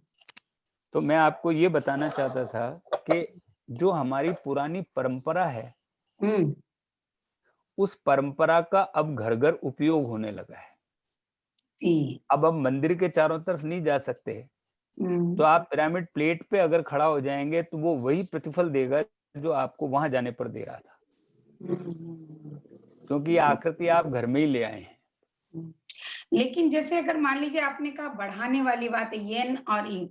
तो मैं आपको ये बताना चाहता था कि जो हमारी पुरानी परंपरा है, हुँ। उस परंपरा का अब घर-घर उपयोग होने लगा है। जी। अब हम मंदिर के चारों तरफ नहीं जा सकते, तो हुँ, आप पिरामिड प्लेट पे अगर खड़ा हो जाएँगे तो वो वही प्रतिफल देगा जो आपको वहाँ जाने पर दे रहा था। हुँ, हुँ, क्योंकि ये आकृति आप घर में ही ले आए हैं। हुँ। लेकिन जैसे अगर मान लीजिए आपने कहा बढ़ाने वाली बात है येन और यिंग,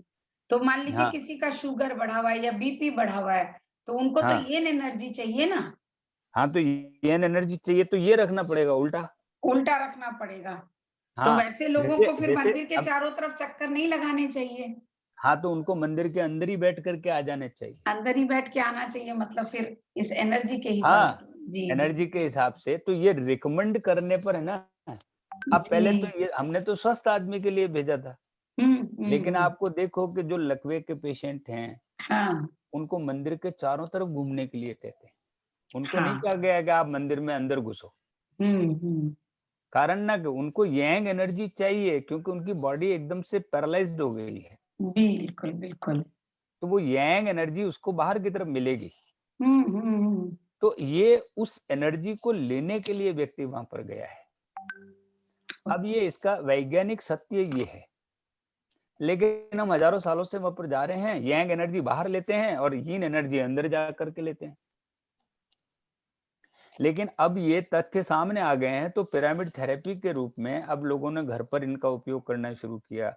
तो मान लीजिए हाँ, किसी का शुगर बढ़ा हुआ है या बीपी बढ़ा हुआ है, तो उनको तो हाँ। येन एनर्जी चाहिए ना, हाँ, तो येन एनर्जी चाहिए तो ये रखना पड़ेगा उल्टा। उल्टा रखना पड़ेगा। तो हाँ, वैसे लोगों जैसे को फिर जैसे मंदिर के अब चारों तरफ चक्कर नहीं लगाने चाहिए, हाँ, तो उनको मंदिर के अंदर ही बैठ कर के आ जाने चाहिए। अंदर ही बैठ के आना चाहिए, मतलब फिर इस एनर्जी के हिसाब हाँ, से। जी, जी। एनर्जी के हिसाब से तो ये रिकमेंड करने पर है ना। अब पहले तो जी। ये हमने तो स्वस्थ आदमी के लिए भेजा था, हुँ, हुँ, लेकिन हुँ। आपको देखो कि जो लकवे के पेशेंट हैं, हाँ, उनको मंदिर के चारों तरफ घूमने के लिए कहते हैं। उनको नहीं हाँ। कहा गया है कि आप मंदिर में अंदर घुसो। हुँ, हुँ। कारण ना कि उनको यांग एनर्जी चाहिए क्योंकि उनकी बॉडी एकदम से पैरालाइज्ड हो गई है। बिल्कुल, बिल्कुल। तो वो यांग एनर्जी उसको बाहर की तरफ मिलेगी। हुँ, हुँ, हुँ। तो ये उस एनर्जी को लेने के लिए व्यक्ति वहां पर गया है। अब ये इसका वैज्ञानिक सत्य ये है, लेकिन हम हजारों सालों से वहां पर जा रहे हैं, यांग एनर्जी बाहर लेते हैं और यीन एनर्जी अंदर जा करके लेते हैं। लेकिन अब ये तथ्य सामने आ गए हैं तो पिरामिड थेरेपी के रूप में अब लोगों ने घर पर इनका उपयोग करना शुरू किया।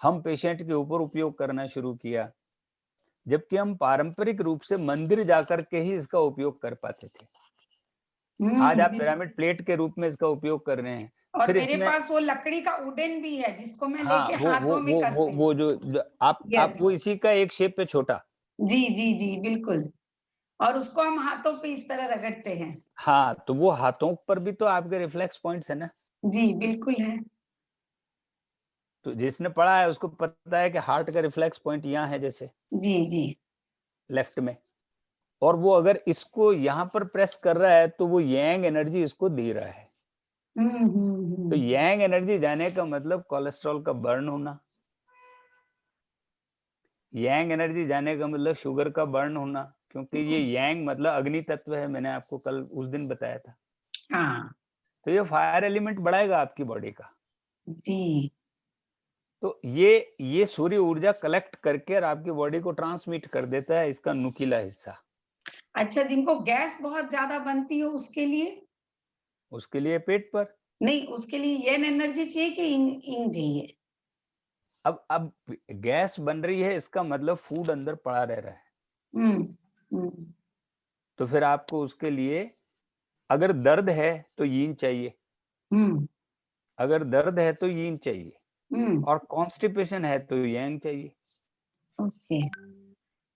हम पेशेंट के ऊपर उपयोग करना शुरू किया, जबकि हम पारंपरिक रूप से मंदिर जाकर के ही इसका उपयोग कर पाते थे। आज हुँ, आप बिल्कुल। पिरामिड प्लेट के रूप में इसका उपयोग कर रहे हैं। और फिर मेरे इसमें पास वो लकड़ी का वुडन भी है, जिसको मैं हाँ, लेके हाथों में करते हैं। वो जो आप यस। वो इसी का एक शेप पे छोटा। जी, जी, जी, बिल्कुल। और उसको हम हाथों पे इस तरह रगड़ते हैं। हाँ, तो वो हाथों पर भी तो आपके रिफ्लेक्स पॉइंट्स है ना। जी, बिल्कुल है। तो जिसने पढ़ा है उसको पता है कि हार्ट का रिफ्लेक्स पॉइंट यहाँ है, जैसे जी, जी। लेफ्ट में। और वो अगर इसको यहाँ पर प्रेस कर रहा है तो वो यांग एनर्जी इसको दे रहा है। हुँ, हुँ, तो हुँ। यांग एनर्जी जाने का मतलब कोलेस्ट्रॉल का बर्न होना, यांग एनर्जी जाने का मतलब शुगर का बर्न होना, क्योंकि ये यांग मतलब अग्नि तत्व है, मैंने आपको कल उस दिन बताया था। हाँ, तो ये फायर एलिमेंट बढ़ाएगा आपकी बॉडी का। जी। तो ये सूर्य ऊर्जा कलेक्ट करके और आपकी बॉडी को ट्रांसमिट कर देता है, इसका नुकीला हिस्सा। अच्छा, जिनको गैस बहुत ज़्यादा बनती हो उसके लिए? उसके लिए पेट पर। नहीं, उसके लिए येन एनर्जी चाहिए कि इंग इंग चाहिए? अब गैस बन रही है इसका मतलब फूड अंदर पड़ा रह रहा है। हुँ, हुँ, तो फिर आपको उसके लिए अगर दर्द है तो यीन चाहिए, हुँ, अगर दर्द है तो यीन चाहिए हुँ, और कॉन्स्टिपेशन है तो यांग चाहिए। ओके।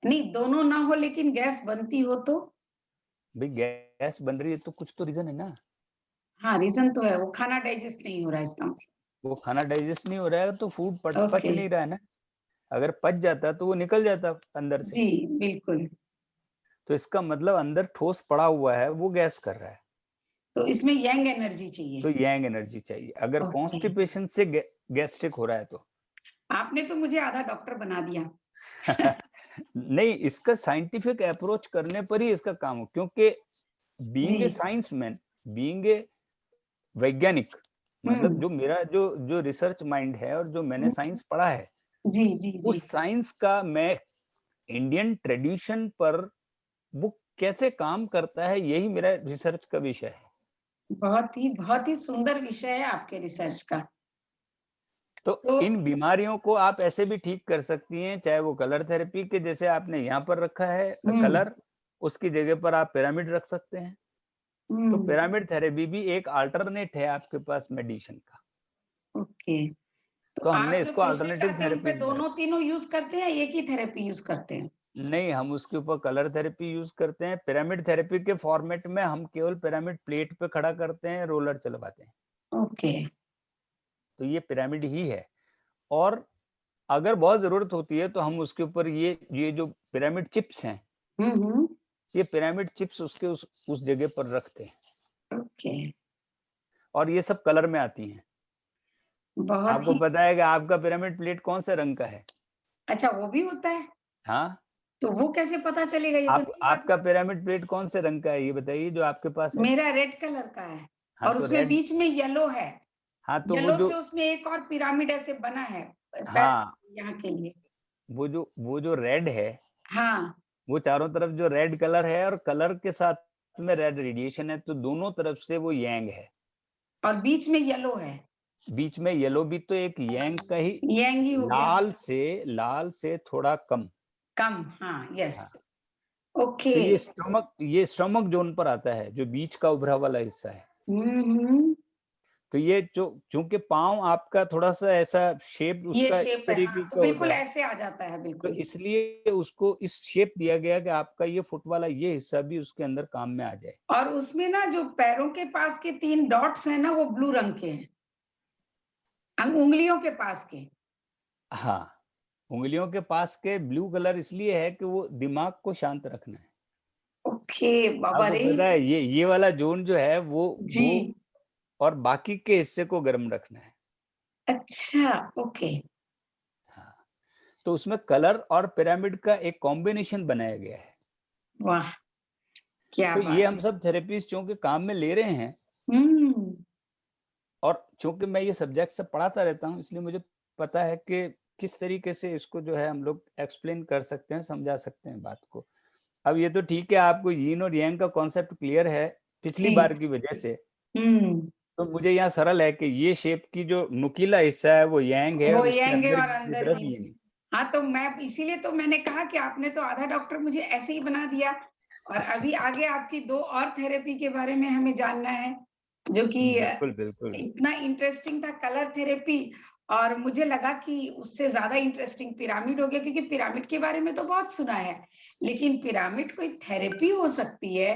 नहीं, दोनों ना हो लेकिन गैस बनती हो तो? भाई गैस बन रही है तो कुछ तो रीज़न है ना। हाँ, रीज़न तो है, वो खाना डाइजेस्ट नहीं हो रहा है इसका मतलब। वो खाना डाइजेस्ट नहीं हो रहा है तो फूड पच ओके, नहीं रहा है ना। अगर पच जाता तो वो निकल जाता अंदर से। जी, बिल्कुल। तो इसका मतलब अंदर ठोस पड़ा हुआ है, वो गैस कर रहा है। तो इसमें यंग एनर्जी चाहिए। तो यांग एनर्जी चाहिए। अगर ओके, कॉन्स्टिपेशन से गैस्ट्रिक हो रहा है तो। आपने तो मुझे आधा डॉक्टर बना दिया। नहीं, इसका साइंटिफिक अप्रोच करने पर ही इसका काम हो, क्योंकि being a ji, साइंसमैन, being a वैज्ञानिक, मतलब हुँ, जो मेरा जो जो रिसर्च माइंड है और जो मैंने हुँ, साइंस पढ़ा है, जी, जी, जी। उस साइंस का मैं इंडियन ट्रेडिशन पर वो कैसे काम करता है, यही मेरा रिसर्च का विषय है। बहुत ही सुंदर विषय है आपके रिसर्च का। तो तो इन बीमारियों को आप ऐसे भी ठीक कर सकती हैं, चाहे वो कलर थेरेपी के जैसे आपने यहाँ पर रखा है हुँ, कलर, उसकी जगह पर आप पिरामिड रख सकते हैं। तो हुँ, पिरामिड थेरेपी भी एक अल्टरनेट है आपके पास मेडिसिन का। ओके। तो तो हमने आप जो इसको क्रिस्टल अल्टरनेटिव टचिंग पे थेरेपी में दोनों रखा। तीनों यूज़ करते हैं या एक ही थेरेपी यूज़ करते हैं? नहीं, हम उसके ऊपर कलर थेरेपी यूज़ करते हैं। पिरामिड थेरेपी के फॉर्मेट में हम केवल पिरामिड प्लेट पे खड़ा करते हैं, रोलर चलवाते हैं। ओके। तो ये पिरामिड ही है। और अगर बहुत ज़रूरत होती है तो हम उसके ऊपर ये जो पिरामिड चिप्स हैं, हुँ, हुँ, ये पिरामिड चिप्स उसके उस जगह पर रखते हैं ओके। और ये सब कलर में आती हैं। बहुत आपको ही पता है कि आपका पिरामिड प्लेट कौन-से रंग का है? अच्छा वो भी होता है? हाँ, तो वो कैसे पता चलेगा? ये तो नई बात आपका पिरामिड प्लेट कौन-से रंग का है? ये बताइए जो आपके पास है? मेरा रेड कलर का है हाँ, और तो उसमें रेड। बीच में येलो है। हाँ, तो वो येलो जो से उसमें एक और पिरामिड ऐसे बना है पैर हाँ, यहाँ के लिए। वो जो रेड है, हाँ, वो चारों तरफ जो रेड कलर है और कलर के साथ में रेड रेडिएशन है, तो दोनों तरफ से वो यांग है। और बीच में येलो है। बीच में येलो भी तो एक यांग का ही यांग ही हो गया। लाल से थोड़ा कम। कम, हाँ, यस। हाँ, ओके। तो ये स्टमक ज़ोन पर आता है, जो बीच का उभरा वाला हिस्सा है। हुँ, हुँ। तो ये जो चूँकि पाँव आपका थोड़ा-सा ऐसा शेप ये उसका इस शेप है, हाँ, तरीके तो का होता बिल्कुल है, ऐसे आ जाता है, तो बिल्कुल। इसलिए उसको इस शेप दिया गया कि आपका ये फुट वाला ये हिस्सा भी उसके अंदर काम में आ जाए। और उसमें ना जो पैरों के पास के 3 डॉट्स हैं ना, वो ब्लू रंग के हैं। उँगलियों के पास के। हाँ, उँगलियों के पास के ब्लू कलर इसलिए है कि वो दिमाग को शांत रखना है। ओके, बाबा आपको रे! पता है ये वाला ज़ोन जो है वो जी, और बाकी के हिस्से को गर्म रखना है। अच्छा, ओके। हाँ, तो उसमें कलर और पिरामिड का एक कॉम्बिनेशन बनाया गया है। वाह! क्या तो ये बात हम है। सब थेरेपीज़ चूँकि काम में ले रहे हैं हुँ, और चूँकि मैं ये सब्जेक्ट सब पढ़ाता रहता हूँ, इसलिए मुझे पता है कि किस तरीके से इसको जो है हम लोग एक्सप्लेन कर सकते हैं, समझा सकते हैं बात को। अब ये तो ठीक है, आपको यीन और yang का कॉन्सेप्ट क्लियर है पिछली जी। बार की वजह से, हुँ, तो मुझे यहाँ सरल है कि ये शेप की जो नुकीला हिस्सा है वो yang है वो और उसके यंग है अंदर और की अंदर तरफ ही yin है। हाँ, तो मैं इसीलिए तो मैंने कहा कि आपने तो आधा डॉक्टर मुझे ऐसे ही बना दिया और अभी आगे आपकी 2 और थेरेपी के बारे में हमें जानना है, जो कि बिल्कुल, बिल्कुल। इतना इंटरेस्टिंग था कलर थेरेपी और मुझे लगा कि उससे ज़्यादा इंटरेस्टिंग पिरामिड हो गया क्योंकि पिरामिड के बारे में तो बहुत सुना है, लेकिन पिरामिड कोई थेरेपी हो सकती है,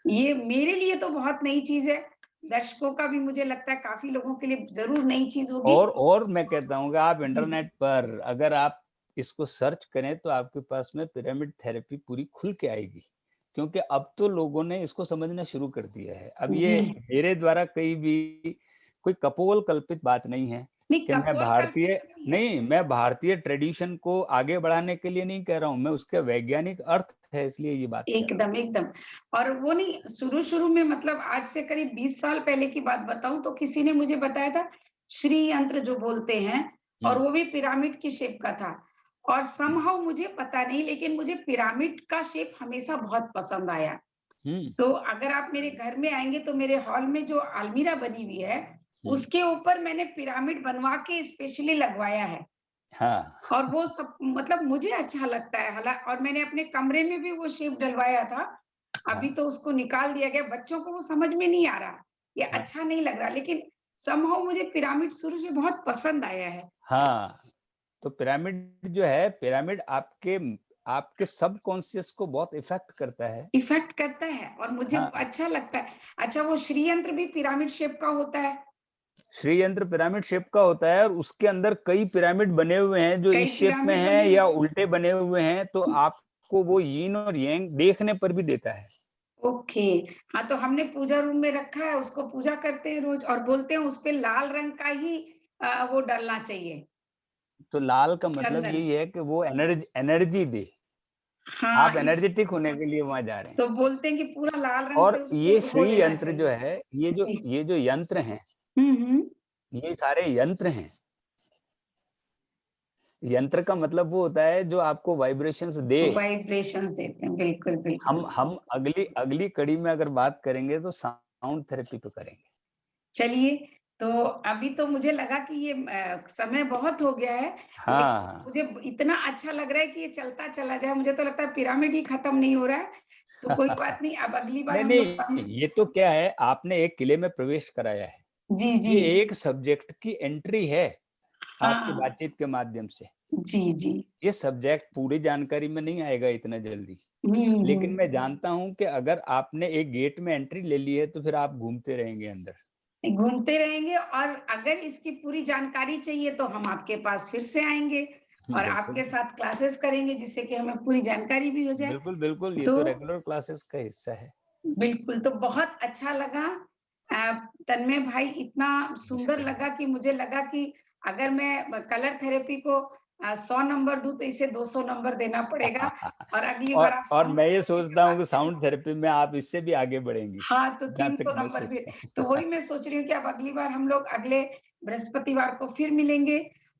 ये मेरे लिए तो बहुत नई चीज़ है। दर्शकों का भी मुझे लगता है काफ़ी लोगों के लिए ज़रूर नई चीज़ होगी। और मैं कहता हूँ कि आप जी, इंटरनेट पर अगर आप इसको सर्च करें तो आपके पास में पिरामिड थेरेपी पूरी खुल के आएगी। क्योंकि अब तो लोगों ने इसको समझना शुरू कर दिया है। अब ये जी। मेरे द्वारा कहीं भी कोई कपोल कल्पित बात नहीं है नहीं कि कपोल कल्पित नहीं है। मैं भारतीय ट्रेडिशन को आगे बढ़ाने के लिए नहीं कह रहा हूँ, मैं उसके वैज्ञानिक अर्थ है इसलिए ये बात कह रहा हूँ। एकदम, एकदम और वो नहीं शुरू-शुरू में मतलब आज से करीब 20 साल पहले की बात बताऊँ तो किसी ने मुझे बताया था, श्री यंत्र जो बोलते हैं और हुँ, वो भी पिरामिड की शेप का था और समहाउ मुझे पता नहीं लेकिन मुझे पिरामिड का शेप हमेशा बहुत पसंद आया। हुँ, तो अगर आप मेरे घर में आएँगे तो मेरे हॉल में जो अलमीरा बनी हुई है, हुँ। उसके ऊपर मैंने पिरामिड बनवा के स्पेशली लगवाया है। हाँ, और वो सब मतलब मुझे अच्छा लगता है हालाँ और मैंने अपने कमरे में भी वो शेप डलवाया था। अभी हाँ, तो उसको निकाल दिया गया, बच्चों को वो समझ में नहीं आ रहा, ये हाँ, अच्छा नहीं लग रहा, लेकिन समहाउ मुझे पिरामिड शुरू से बहुत पसंद आया है। हाँ। तो पिरामिड जो है, पिरामिड आपके आपके सबकॉन्शियस को बहुत इफ़ेक्ट करता है। इफ़ेक्ट करता है और मुझे हाँ, अच्छा लगता है। अच्छा वो श्रीयंत्र भी पिरामिड शेप का होता है, श्री यंत्र पिरामिड शेप का होता है और उसके अंदर कई पिरामिड बने हुए हैं जो कई इस शेप में पिरामिड हैं बने हुए या हैं। उल्टे बने हुए हैं, तो आपको वो यीन और यांग देखने पर भी देता है। ओके, हाँ, तो हमने पूजा रूम में रखा है, उसको पूजा करते हैं रोज़ और बोलते हैं उसपे लाल रंग का ही वो डलना चाहिए, तो लाल का मतलब चंदन। यही है कि वो एनर्जी दे। हाँ, आप इस एनर्जेटिक होने के लिए वहाँ जा रहे हैं। तो बोलते हैं कि पूरा लाल रंग से और उसको ये हो श्री देना यंत्र जो चाहिए। है, जी। ये जो यंत्र हैं, हुँ, हुँ। ये सारे यंत्र हैं। यंत्र का मतलब वो होता है जो आपको वाइब्रेशंस दे। वाइब्रेशंस देते हैं, बिल्कुल, बिल्कुल। हम अगली अगली कड़ी में अगर बात करेंगे तो साउंड थेरेपी पे करेंगे। चलिए, तो अभी तो मुझे लगा कि ये समय बहुत हो गया है, लेकिन हाँ, मुझे इतना अच्छा लग रहा है कि ये चलता चला जाए, मुझे तो लगता है पिरामिड ही खत्म नहीं हो रहा है, तो कोई बात नहीं, अब अगली बार नहीं, हम लोग नहीं, ये तो क्या है, आपने एक किले में प्रवेश कराया है। जी, जी। ये एक सब्जेक्ट की एंट्री है, आपकी हाँ, बातचीत के माध्यम से। जी, जी। ये सब्जेक्ट पूरी जानकारी में नहीं आएगा इतना जल्दी। हुँ, लेकिन हुँ। मैं जानता हूँ कि अगर आपने एक गेट में एंट्री ले ली है, तो फिर आप घूमते रहेंगे अंदर। घूमते रहेंगे और अगर इसकी पूरी जानकारी चाहिए तो हम आपके पास फिर से आएँगे और बिल्कुल, आपके साथ क्लासेस करेंगे जिससे कि हमें पूरी जानकारी भी हो जाए। बिल्कुल, बिल्कुल, ये तो तो रेगुलर क्लासेस का हिस्सा है। बिल्कुल, तो बहुत अच्छा लगा तन्मय भाई इतना सुंदर शुक्रिया। लगा कि मुझे लगा कि अगर मैं कलर थेरेपी को 100 नंबर दूँ तो इसे 200 नंबर देना पड़ेगा और अगली बार आप और साउंड मैं ये थेरेपी पे सोचता हूँ बात कि करें। साउंड थेरेपी में आप इससे भी आगे बढ़ेंगी, हाँ, तो जहाँ 300 तक मैं नंबर भी सोचता तो हूँ। वही मैं सोच रही हूँ कि अब अगली बार हम लोग अगले बृहस्पतिवार को फिर मिलेंगे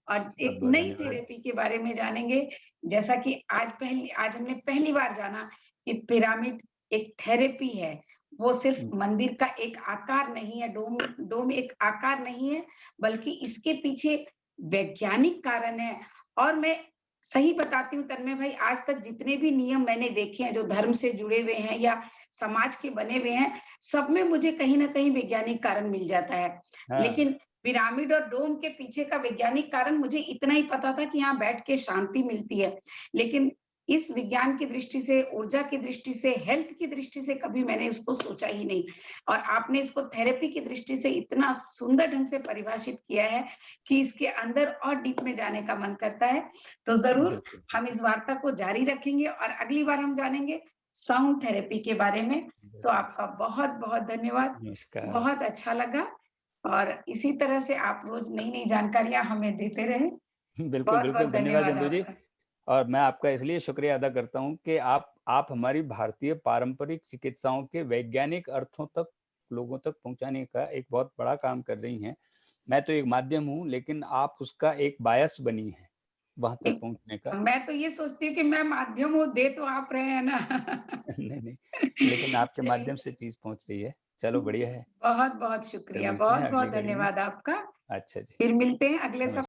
और एक बहुत-बहुत नई धन्यवाद। थेरेपी के बारे में जानेंगे। जैसा कि आज हमने पहली बार जाना कि पिरामिड एक थेरेपी है। वो सिर्फ हुँ, मंदिर का एक आकार नहीं है, डोम डोम एक आकार नहीं है, बल्कि इसके पीछे वैज्ञानिक कारण है और मैं सही बताती हूँ तन्मय भाई, आज तक जितने भी नियम मैंने देखे हैं, जो धर्म से जुड़े हुए हैं या समाज के बने हुए हैं, सब में मुझे कहीं न कहीं वैज्ञानिक कारण मिल जाता है। हाँ, लेकिन पिरामिड और डोम के पीछे का वैज्ञानिक कारण मुझे इतना ही पता था कि यहाँ बैठ के शांति मिलती है। लेकिन इस विज्ञान की दृष्टि से, ऊर्जा की दृष्टि से, हेल्थ की दृष्टि से कभी मैंने उसको सोचा ही नहीं। और आपने इसको थेरेपी की दृष्टि से इतना सुंदर ढंग से परिभाषित किया है कि इसके अंदर और डीप में जाने का मन करता है। तो ज़रूर बिल्कुल, हम बिल्कुल, इस वार्ता को जारी रखेंगे और अगली बार हम जानेंगे साउंड थेरेपी के बारे में। तो बिल्कुल। आपका बहुत-बहुत धन्यवाद। नमस्कार। बहुत अच्छा लगा और इसी तरह से आप रोज़ नई-नई जानकारियाँ हमें देते रहें। बिल्कुल, बिल्कुल, बहुत-बहुत धन्यवाद धन्यवाद इंदु जी। आपका। और मैं आपका इसलिए शुक्रिया अदा करता हूँ कि आप हमारी भारतीय पारंपरिक चिकित्साओं के वैज्ञानिक अर्थों तक लोगों तक पहुँचाने का एक बहुत बड़ा काम कर रही हैं। मैं तो एक माध्यम हूँ, लेकिन आप उसका एक बायस बनी हैं, वहाँ तक एक पहुँचने का। मैं तो ये सोचती हूँ कि मैं माध्यम हूँ, दे तो आप रहे हैं ना। नहीं, नहीं, लेकिन आपके चलिए, माध्यम से चीज़ पहुँच रही है। चलो बढ़िया है, बहुत-बहुत फिर शुक्रिया, मिलते हैं बहुत-बहुत अगली कड़ी में। धन्यवाद आपका। अच्छा जी, फिर मिलते हैं अगले सप नमस्कार।